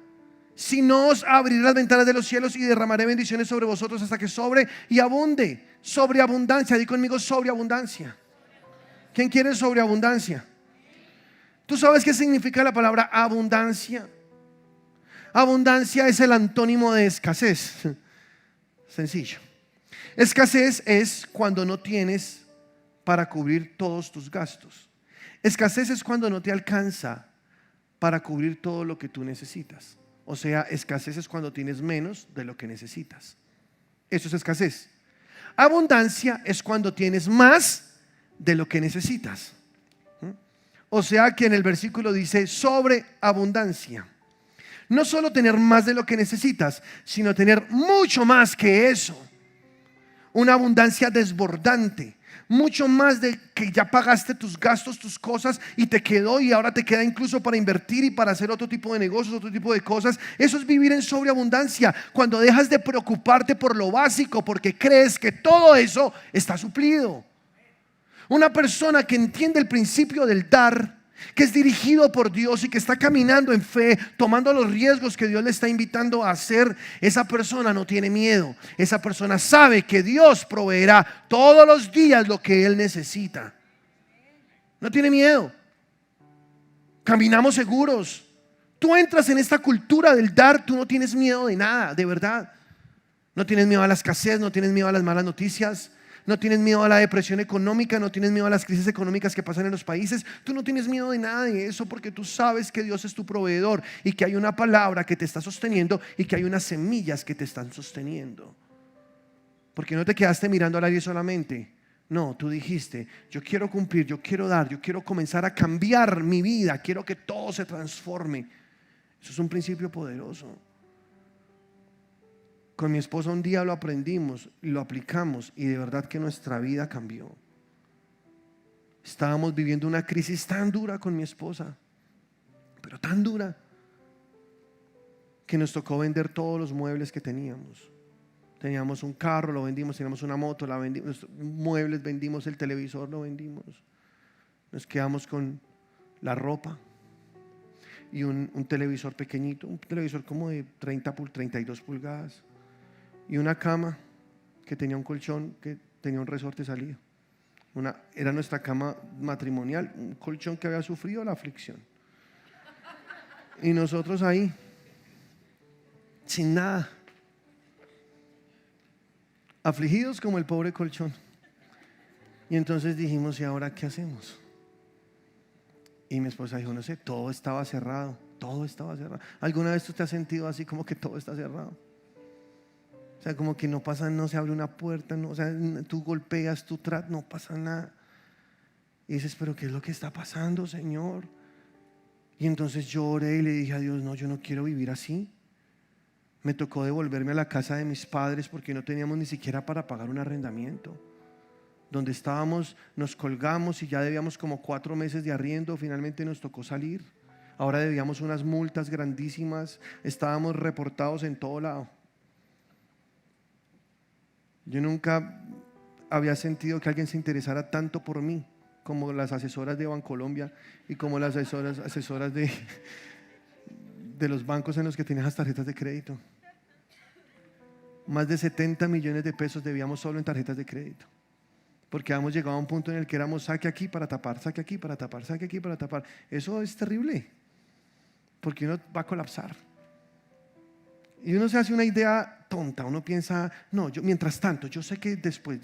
Si no, os abriré las ventanas de los cielos y derramaré bendiciones sobre vosotros hasta que sobre y abunde. Sobreabundancia, di conmigo sobreabundancia. ¿Quién quiere sobreabundancia? ¿Tú sabes qué significa la palabra abundancia? Abundancia es el antónimo de escasez. Sencillo. Escasez es cuando no tienes para cubrir todos tus gastos. Escasez es cuando no te alcanza para cubrir todo lo que tú necesitas. O sea, escasez es cuando tienes menos de lo que necesitas. Eso es escasez. Abundancia es cuando tienes más de lo que necesitas. O sea que en el versículo dice sobreabundancia. No solo tener más de lo que necesitas, sino tener mucho más que eso. Una abundancia desbordante. Mucho más de que ya pagaste tus gastos, tus cosas y te quedó, y ahora te queda incluso para invertir y para hacer otro tipo de negocios, otro tipo de cosas. Eso es vivir en sobreabundancia. Cuando dejas de preocuparte por lo básico porque crees que todo eso está suplido. Una persona que entiende el principio del dar, que es dirigido por Dios y que está caminando en fe, tomando los riesgos que Dios le está invitando a hacer, esa persona no tiene miedo. Esa persona sabe que Dios proveerá todos los días lo que él necesita. No tiene miedo. Caminamos seguros. Tú entras en esta cultura del dar, tú no tienes miedo de nada, de verdad. No tienes miedo a la escasez, no tienes miedo a las malas noticias. No tienes miedo a la depresión económica, no tienes miedo a las crisis económicas que pasan en los países. Tú no tienes miedo de nada de eso porque tú sabes que Dios es tu proveedor y que hay una palabra que te está sosteniendo y que hay unas semillas que te están sosteniendo. Porque no te quedaste mirando al aire solamente. No, tú dijiste, yo quiero cumplir, yo quiero dar, yo quiero comenzar a cambiar mi vida, quiero que todo se transforme. Eso es un principio poderoso. Con mi esposa un día lo aprendimos y lo aplicamos y de verdad que nuestra vida cambió. Estábamos viviendo una crisis tan dura con mi esposa, pero tan dura, que nos tocó vender todos los muebles que teníamos. Teníamos un carro, lo vendimos, teníamos una moto, la vendimos, los muebles vendimos, el televisor lo vendimos. Nos quedamos con la ropa y un televisor pequeñito, un televisor como de 32 pulgadas. Y una cama que tenía un colchón que tenía un resorte salido. Era nuestra cama matrimonial, un colchón que había sufrido la aflicción. Y nosotros ahí, sin nada, afligidos como el pobre colchón. Y entonces dijimos, ¿y ahora qué hacemos? Y mi esposa dijo, no sé, todo estaba cerrado, todo estaba cerrado. ¿Alguna vez tú te has sentido así como que todo está cerrado? O sea, como que no pasa, no se abre una puerta, no, o sea, tú golpeas, tú tratas, no pasa nada. Y dices, pero ¿qué es lo que está pasando, Señor? Y entonces yo oré y le dije a Dios, no, yo no quiero vivir así. Me tocó devolverme a la casa de mis padres porque no teníamos ni siquiera para pagar un arrendamiento. Donde estábamos, nos colgamos y ya debíamos como 4 meses de arriendo, finalmente nos tocó salir. Ahora debíamos unas multas grandísimas, estábamos reportados en todo lado. Yo nunca había sentido que alguien se interesara tanto por mí como las asesoras de Bancolombia y como las asesoras de los bancos en los que tenías las tarjetas de crédito. Más de 70 millones de pesos debíamos solo en tarjetas de crédito, porque habíamos llegado a un punto en el que éramos saque aquí para tapar, saque aquí para tapar, saque aquí para tapar. Eso es terrible, porque uno va a colapsar. Y uno se hace una idea tonta, uno piensa, no, yo mientras tanto, yo sé que después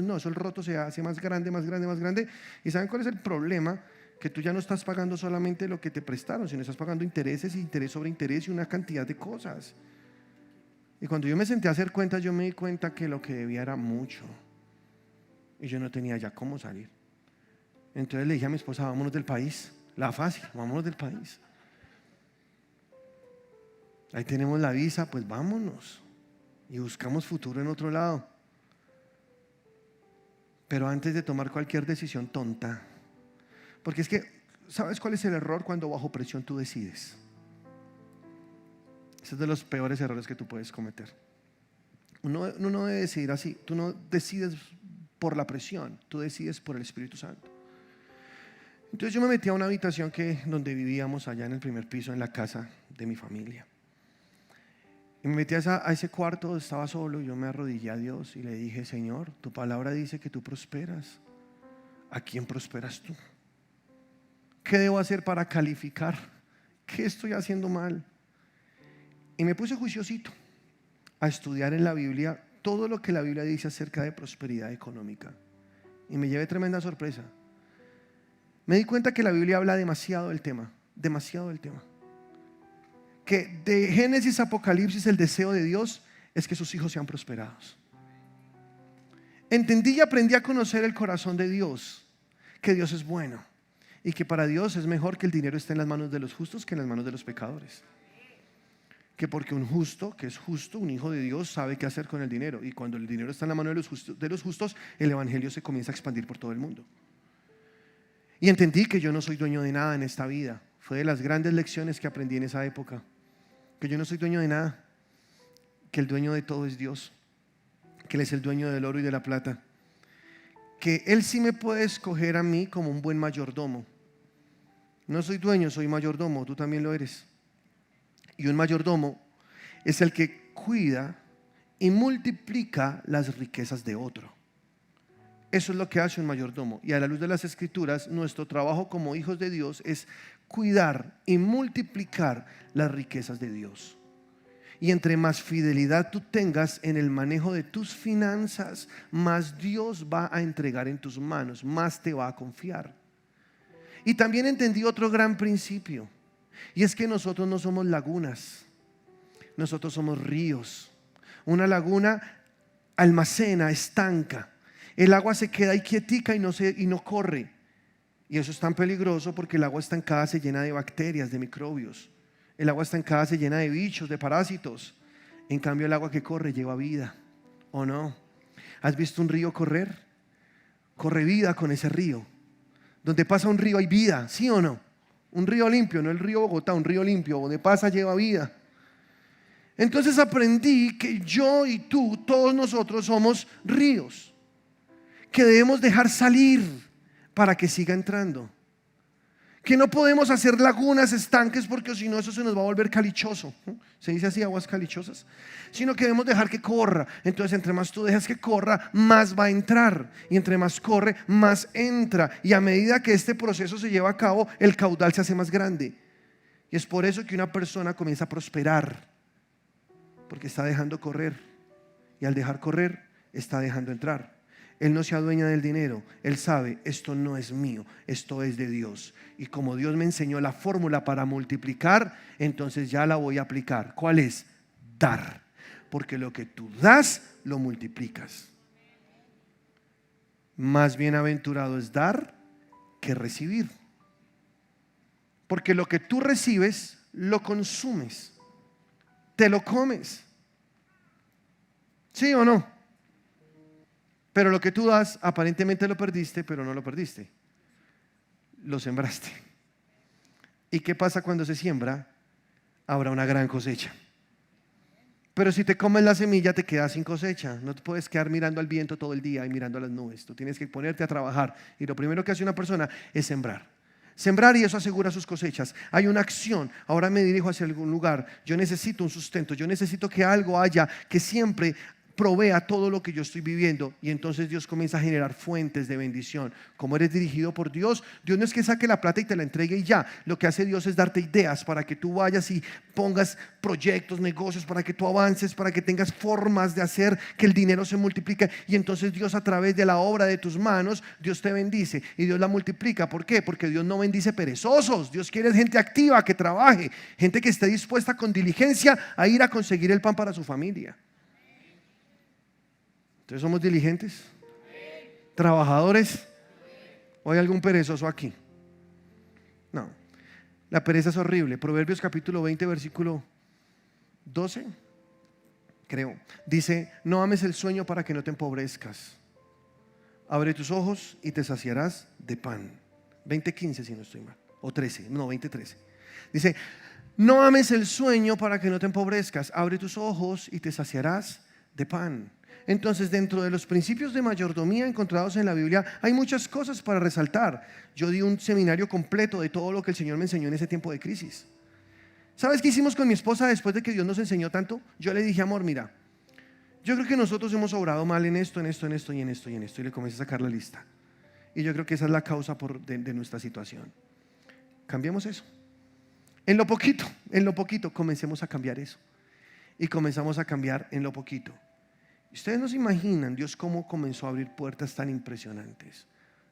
no, eso el roto se hace más grande, más grande, más grande. ¿Y saben cuál es el problema? Que tú ya no estás pagando solamente lo que te prestaron, sino estás pagando intereses y interés sobre interés y una cantidad de cosas. Y cuando yo me senté a hacer cuentas, yo me di cuenta que lo que debía era mucho y yo no tenía ya cómo salir. Entonces le dije a mi esposa, vámonos del país, la fácil, vámonos del país. Ahí tenemos la visa, pues vámonos y buscamos futuro en otro lado. Pero antes de tomar cualquier decisión tonta, porque es que, ¿sabes cuál es el error? Cuando bajo presión tú decides. Ese es de los peores errores que tú puedes cometer. Uno no debe decidir así. Tú no decides por la presión, tú decides por el Espíritu Santo. Entonces yo me metí a una habitación donde vivíamos allá en el primer piso, en la casa de mi familia. Y me metí a ese cuarto, estaba solo, y yo me arrodillé a Dios y le dije: Señor, tu palabra dice que tú prosperas. ¿A quién prosperas tú? ¿Qué debo hacer para calificar? ¿Qué estoy haciendo mal? Y me puse juiciosito a estudiar en la Biblia todo lo que la Biblia dice acerca de prosperidad económica. Y me llevé tremenda sorpresa. Me di cuenta que la Biblia habla demasiado del tema. Que de Génesis a Apocalipsis el deseo de Dios es que sus hijos sean prosperados. Entendí y aprendí a conocer el corazón de Dios, que Dios es bueno y que para Dios es mejor que el dinero esté en las manos de los justos que en las manos de los pecadores. Que porque un justo, que es justo, un hijo de Dios, sabe qué hacer con el dinero, y cuando el dinero está en la mano de los justos, el evangelio se comienza a expandir por todo el mundo. Y entendí que yo no soy dueño de nada en esta vida. Fue de las grandes lecciones que aprendí en esa época. Que yo no soy dueño de nada, que el dueño de todo es Dios, que Él es el dueño del oro y de la plata, que Él sí me puede escoger a mí como un buen mayordomo. No soy dueño, soy mayordomo, tú también lo eres. Y un mayordomo es el que cuida y multiplica las riquezas de otro. Eso es lo que hace un mayordomo. Y a la luz de las Escrituras, nuestro trabajo como hijos de Dios es cuidar y multiplicar las riquezas de Dios. Y entre más fidelidad tú tengas en el manejo de tus finanzas, más Dios va a entregar en tus manos, más te va a confiar. Y también entendí otro gran principio, y es que nosotros no somos lagunas, nosotros somos ríos. Una laguna almacena, estanca. El agua se queda ahí quietica y no corre. Y eso es tan peligroso porque el agua estancada se llena de bacterias, de microbios. El agua estancada se llena de bichos, de parásitos. En cambio, el agua que corre lleva vida, ¿o no? ¿Has visto un río correr? Corre vida con ese río. Donde pasa un río hay vida, ¿sí o no? Un río limpio, no el río Bogotá, un río limpio, donde pasa lleva vida. Entonces aprendí que yo y tú, todos nosotros somos ríos que debemos dejar salir para que siga entrando. Que no podemos hacer lagunas, estanques, porque si no eso se nos va a volver calichoso. Se dice así, aguas calichosas. Sino que debemos dejar que corra. Entonces entre más tú dejas que corra, más va a entrar. Y entre más corre, más entra. Y a medida que este proceso se lleva a cabo, el caudal se hace más grande. Y es por eso que una persona comienza a prosperar, porque está dejando correr. Y al dejar correr, está dejando entrar. Él no se adueña del dinero. Él sabe, esto no es mío, esto es de Dios. Y como Dios me enseñó la fórmula para multiplicar, entonces ya la voy a aplicar. ¿Cuál es? Dar. Porque lo que tú das, lo multiplicas. Más bienaventurado es dar que recibir. Porque lo que tú recibes, lo consumes. Te lo comes. ¿Sí o no? Pero lo que tú das, aparentemente lo perdiste, pero no lo perdiste. Lo sembraste. ¿Y qué pasa cuando se siembra? Habrá una gran cosecha. Pero si te comes la semilla, te quedas sin cosecha. No te puedes quedar mirando al viento todo el día y mirando a las nubes. Tú tienes que ponerte a trabajar. Y lo primero que hace una persona es sembrar. Sembrar, y eso asegura sus cosechas. Hay una acción. Ahora me dirijo hacia algún lugar. Yo necesito un sustento. Yo necesito que algo haya que siempre provea todo lo que yo estoy viviendo. Y entonces Dios comienza a generar fuentes de bendición. Como eres dirigido por Dios, Dios no es que saque la plata y te la entregue y ya. Lo que hace Dios es darte ideas para que tú vayas y pongas proyectos, negocios, para que tú avances, para que tengas formas de hacer que el dinero se multiplique. Y entonces Dios, a través de la obra de tus manos, Dios te bendice y Dios la multiplica. ¿Por qué? Porque Dios no bendice perezosos. Dios quiere gente activa, que trabaje, gente que esté dispuesta con diligencia a ir a conseguir el pan para su familia. Entonces, ¿somos diligentes? ¿Trabajadores? ¿O hay algún perezoso aquí? No. La pereza es horrible. Proverbios capítulo 20, versículo 12, creo. Dice: no ames el sueño para que no te empobrezcas. Abre tus ojos y te saciarás de pan. 20:15 si no estoy mal. O 13, no, 20:13. Dice: no ames el sueño para que no te empobrezcas. Abre tus ojos y te saciarás de pan. Entonces, dentro de los principios de mayordomía encontrados en la Biblia, hay muchas cosas para resaltar. Yo di un seminario completo de todo lo que el Señor me enseñó en ese tiempo de crisis. ¿Sabes qué hicimos con mi esposa después de que Dios nos enseñó tanto? Yo le dije, amor, mira, yo creo que nosotros hemos obrado mal en esto, en esto, en esto y en esto y en esto. Y le comencé a sacar la lista. Y yo creo que esa es la causa de nuestra situación. Cambiemos eso. En lo poquito comencemos a cambiar eso. Y comenzamos a cambiar en lo poquito. Ustedes no se imaginan Dios cómo comenzó a abrir puertas tan impresionantes.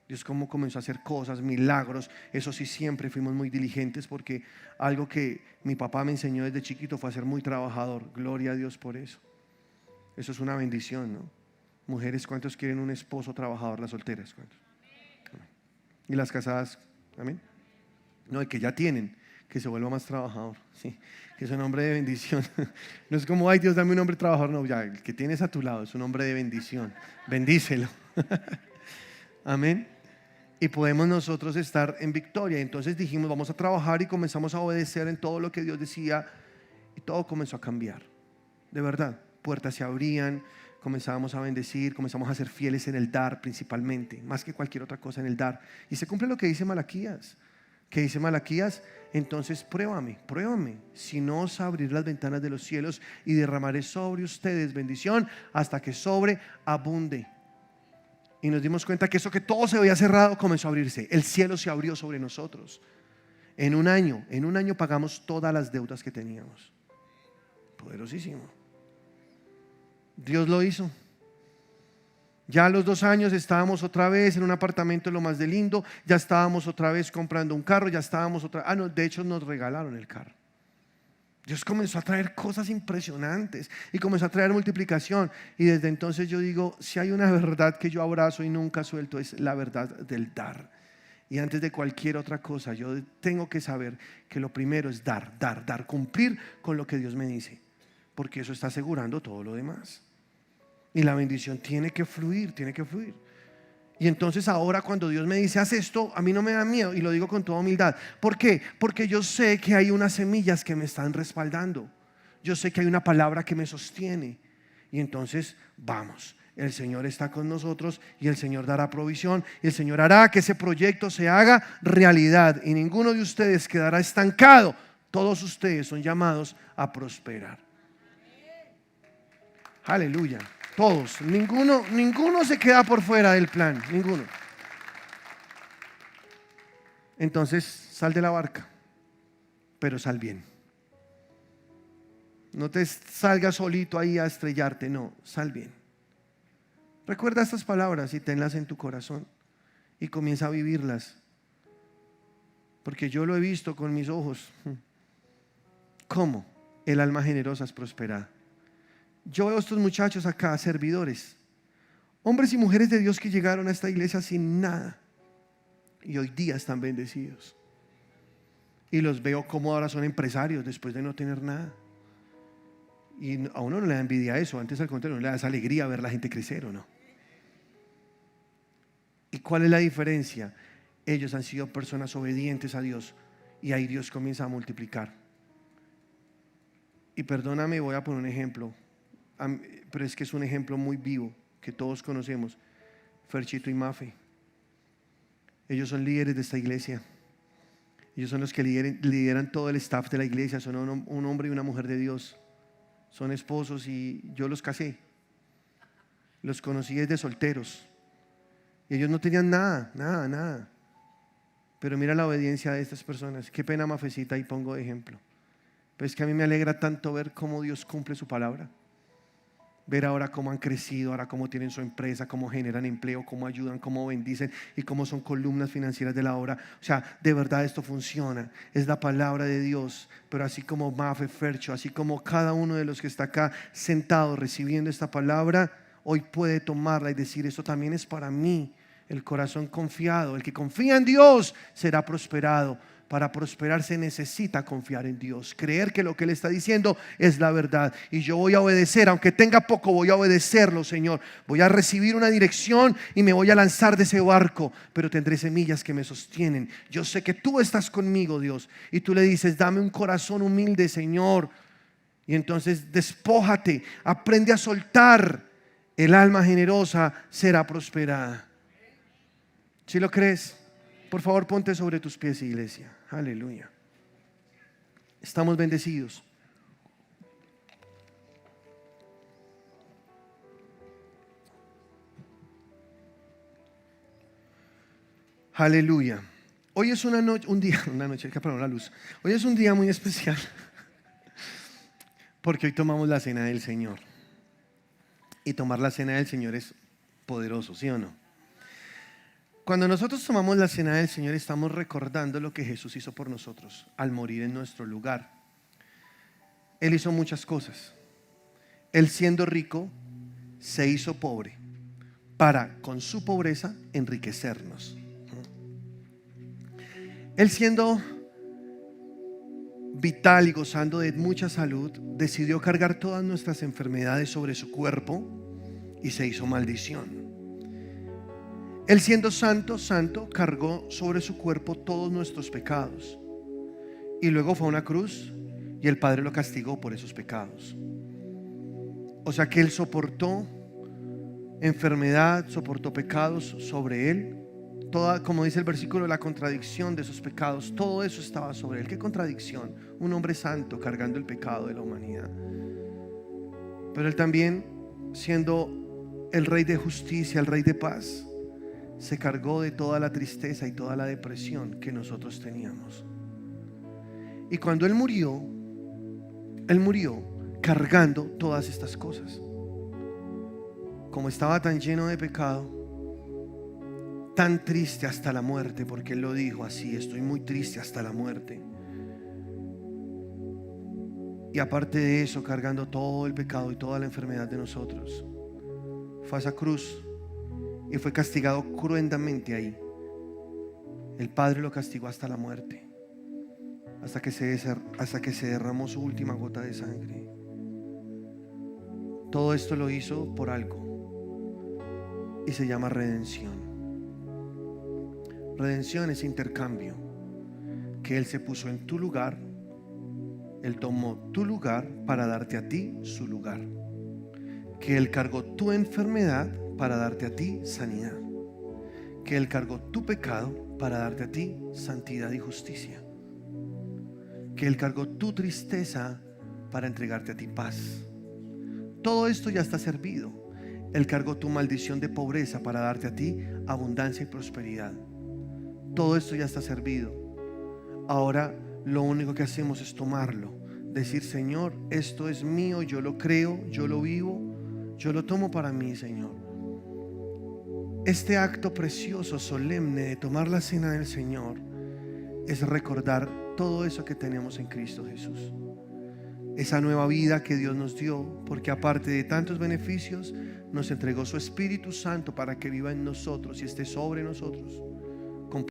Dios cómo comenzó a hacer cosas, milagros. Eso sí, siempre fuimos muy diligentes, porque algo que mi papá me enseñó desde chiquito fue a ser muy trabajador. Gloria a Dios por eso. Eso es una bendición, ¿no? Mujeres, ¿cuántos quieren un esposo trabajador? Las solteras, ¿cuántos? Y las casadas, amén. No, el que ya tienen, que se vuelva más trabajador, sí, que es un hombre de bendición. No es como, ay Dios, dame un hombre trabajador. No, ya, el que tienes a tu lado es un hombre de bendición. Bendícelo. Amén. Y podemos nosotros estar en victoria. Entonces dijimos, vamos a trabajar, y comenzamos a obedecer en todo lo que Dios decía, y todo comenzó a cambiar. De verdad, puertas se abrían, comenzábamos a bendecir, comenzamos a ser fieles en el dar, principalmente, más que cualquier otra cosa, en el dar. Y se cumple lo que dice Malaquías. ¿Qué dice Malaquías? Entonces pruébame, si no, os abriré las ventanas de los cielos y derramaré sobre ustedes bendición hasta que sobreabunde. Y nos dimos cuenta que eso que todo se había cerrado comenzó a abrirse. El cielo se abrió sobre nosotros. En un año pagamos todas las deudas que teníamos. Poderosísimo. Dios lo hizo. Ya a los 2 años estábamos otra vez en un apartamento en lo más de lindo. Ya estábamos otra vez comprando un carro. Ya estábamos de hecho nos regalaron el carro. Dios comenzó a traer cosas impresionantes y comenzó a traer multiplicación. Y desde entonces yo digo, si hay una verdad que yo abrazo y nunca suelto, es la verdad del dar. Y antes de cualquier otra cosa, yo tengo que saber que lo primero es dar, cumplir con lo que Dios me dice, porque eso está asegurando todo lo demás. Y la bendición tiene que fluir. Y entonces ahora, cuando Dios me dice, haz esto, a mí no me da miedo, y lo digo con toda humildad. ¿Por qué? Porque yo sé que hay unas semillas que me están respaldando. Yo sé que hay una palabra que me sostiene. Y entonces vamos, el Señor está con nosotros, y el Señor dará provisión, y el Señor hará que ese proyecto se haga realidad, y ninguno de ustedes quedará estancado. Todos ustedes son llamados a prosperar. Aleluya. Todos, ninguno se queda por fuera del plan, ninguno. Entonces, sal de la barca, pero sal bien. No te salgas solito ahí a estrellarte, no, sal bien. Recuerda estas palabras y tenlas en tu corazón y comienza a vivirlas, porque yo lo he visto con mis ojos. ¿Cómo? El alma generosa es prosperada. Yo veo a estos muchachos acá, servidores, hombres y mujeres de Dios que llegaron a esta iglesia sin nada y hoy día están bendecidos. Y los veo como ahora son empresarios después de no tener nada. Y a uno no le da envidia eso, antes al contrario, no le da esa alegría ver la gente crecer, ¿o no? ¿Y cuál es la diferencia? Ellos han sido personas obedientes a Dios, y ahí Dios comienza a multiplicar. Y perdóname, voy a poner un ejemplo, pero es que es un ejemplo muy vivo que todos conocemos. Ferchito y Mafe, ellos son líderes de esta iglesia. Ellos son los que lideran todo el staff de la iglesia. Son un hombre y una mujer de Dios. Son esposos, y yo los casé. Los conocí desde solteros, y ellos no tenían nada. Pero mira la obediencia de estas personas. Qué pena, Mafecita, y pongo de ejemplo. Pero es que a mí me alegra tanto ver cómo Dios cumple su palabra. Ver ahora cómo han crecido, ahora cómo tienen su empresa, cómo generan empleo, cómo ayudan, cómo bendicen, y cómo son columnas financieras de la obra. O sea, de verdad esto funciona. Es la palabra de Dios. Pero así como Mafe, Fercho, así como cada uno de los que está acá sentado recibiendo esta palabra, hoy puede tomarla y decir, esto también es para mí. El corazón confiado, el que confía en Dios será prosperado. Para prosperar se necesita confiar en Dios, creer que lo que Él está diciendo es la verdad. Y yo voy a obedecer, aunque tenga poco, voy a obedecerlo, Señor. Voy a recibir una dirección y me voy a lanzar de ese barco, pero tendré semillas que me sostienen. Yo sé que tú estás conmigo, Dios, y tú le dices, dame un corazón humilde, Señor. Y entonces despójate, aprende a soltar. El alma generosa será prosperada. ¿Sí lo crees? Por favor, ponte sobre tus pies, iglesia. Aleluya. Estamos bendecidos. Aleluya. Hoy es una noche, hay que apagar la luz. Hoy es un día muy especial porque hoy tomamos la cena del Señor. Y tomar la cena del Señor es poderoso, ¿sí o no? Cuando nosotros tomamos la cena del Señor, estamos recordando lo que Jesús hizo por nosotros al morir en nuestro lugar. Él hizo muchas cosas. Él, siendo rico, se hizo pobre para, con su pobreza, enriquecernos. Él, siendo vital y gozando de mucha salud, decidió cargar todas nuestras enfermedades sobre su cuerpo y se hizo maldición. Él, siendo santo, cargó sobre su cuerpo todos nuestros pecados y luego fue a una cruz y el Padre lo castigó por esos pecados. O sea que Él soportó enfermedad, soportó pecados sobre Él. Toda, como dice el versículo, la contradicción de esos pecados, todo eso estaba sobre Él. ¿Qué contradicción? Un hombre santo cargando el pecado de la humanidad. Pero Él también, siendo el Rey de justicia, el Rey de paz, se cargó de toda la tristeza y toda la depresión que nosotros teníamos. Y cuando Él murió cargando todas estas cosas. Como estaba tan lleno de pecado, tan triste hasta la muerte, porque Él lo dijo así: estoy muy triste hasta la muerte. Y aparte de eso, cargando todo el pecado y toda la enfermedad de nosotros, fue a esa cruz y fue castigado cruentamente ahí. El Padre lo castigó hasta la muerte, hasta que se derramó su última gota de sangre. Todo esto lo hizo por algo y se llama redención. Redención es intercambio, que Él se puso en tu lugar. Él tomó tu lugar para darte a ti su lugar. Que Él cargó tu enfermedad para darte a ti sanidad. Que Él cargó tu pecado para darte a ti santidad y justicia. Que Él cargó tu tristeza para entregarte a ti paz. Todo esto ya está servido. Él cargó tu maldición de pobreza para darte a ti abundancia y prosperidad. Todo esto ya está servido. Ahora lo único que hacemos es tomarlo, decir: Señor, esto es mío, yo lo creo, yo lo vivo, yo lo tomo para mí, Señor. Este acto precioso, solemne de tomar la cena del Señor es recordar todo eso que tenemos en Cristo Jesús. Esa nueva vida que Dios nos dio, porque aparte de tantos beneficios, nos entregó su Espíritu Santo para que viva en nosotros y esté sobre nosotros.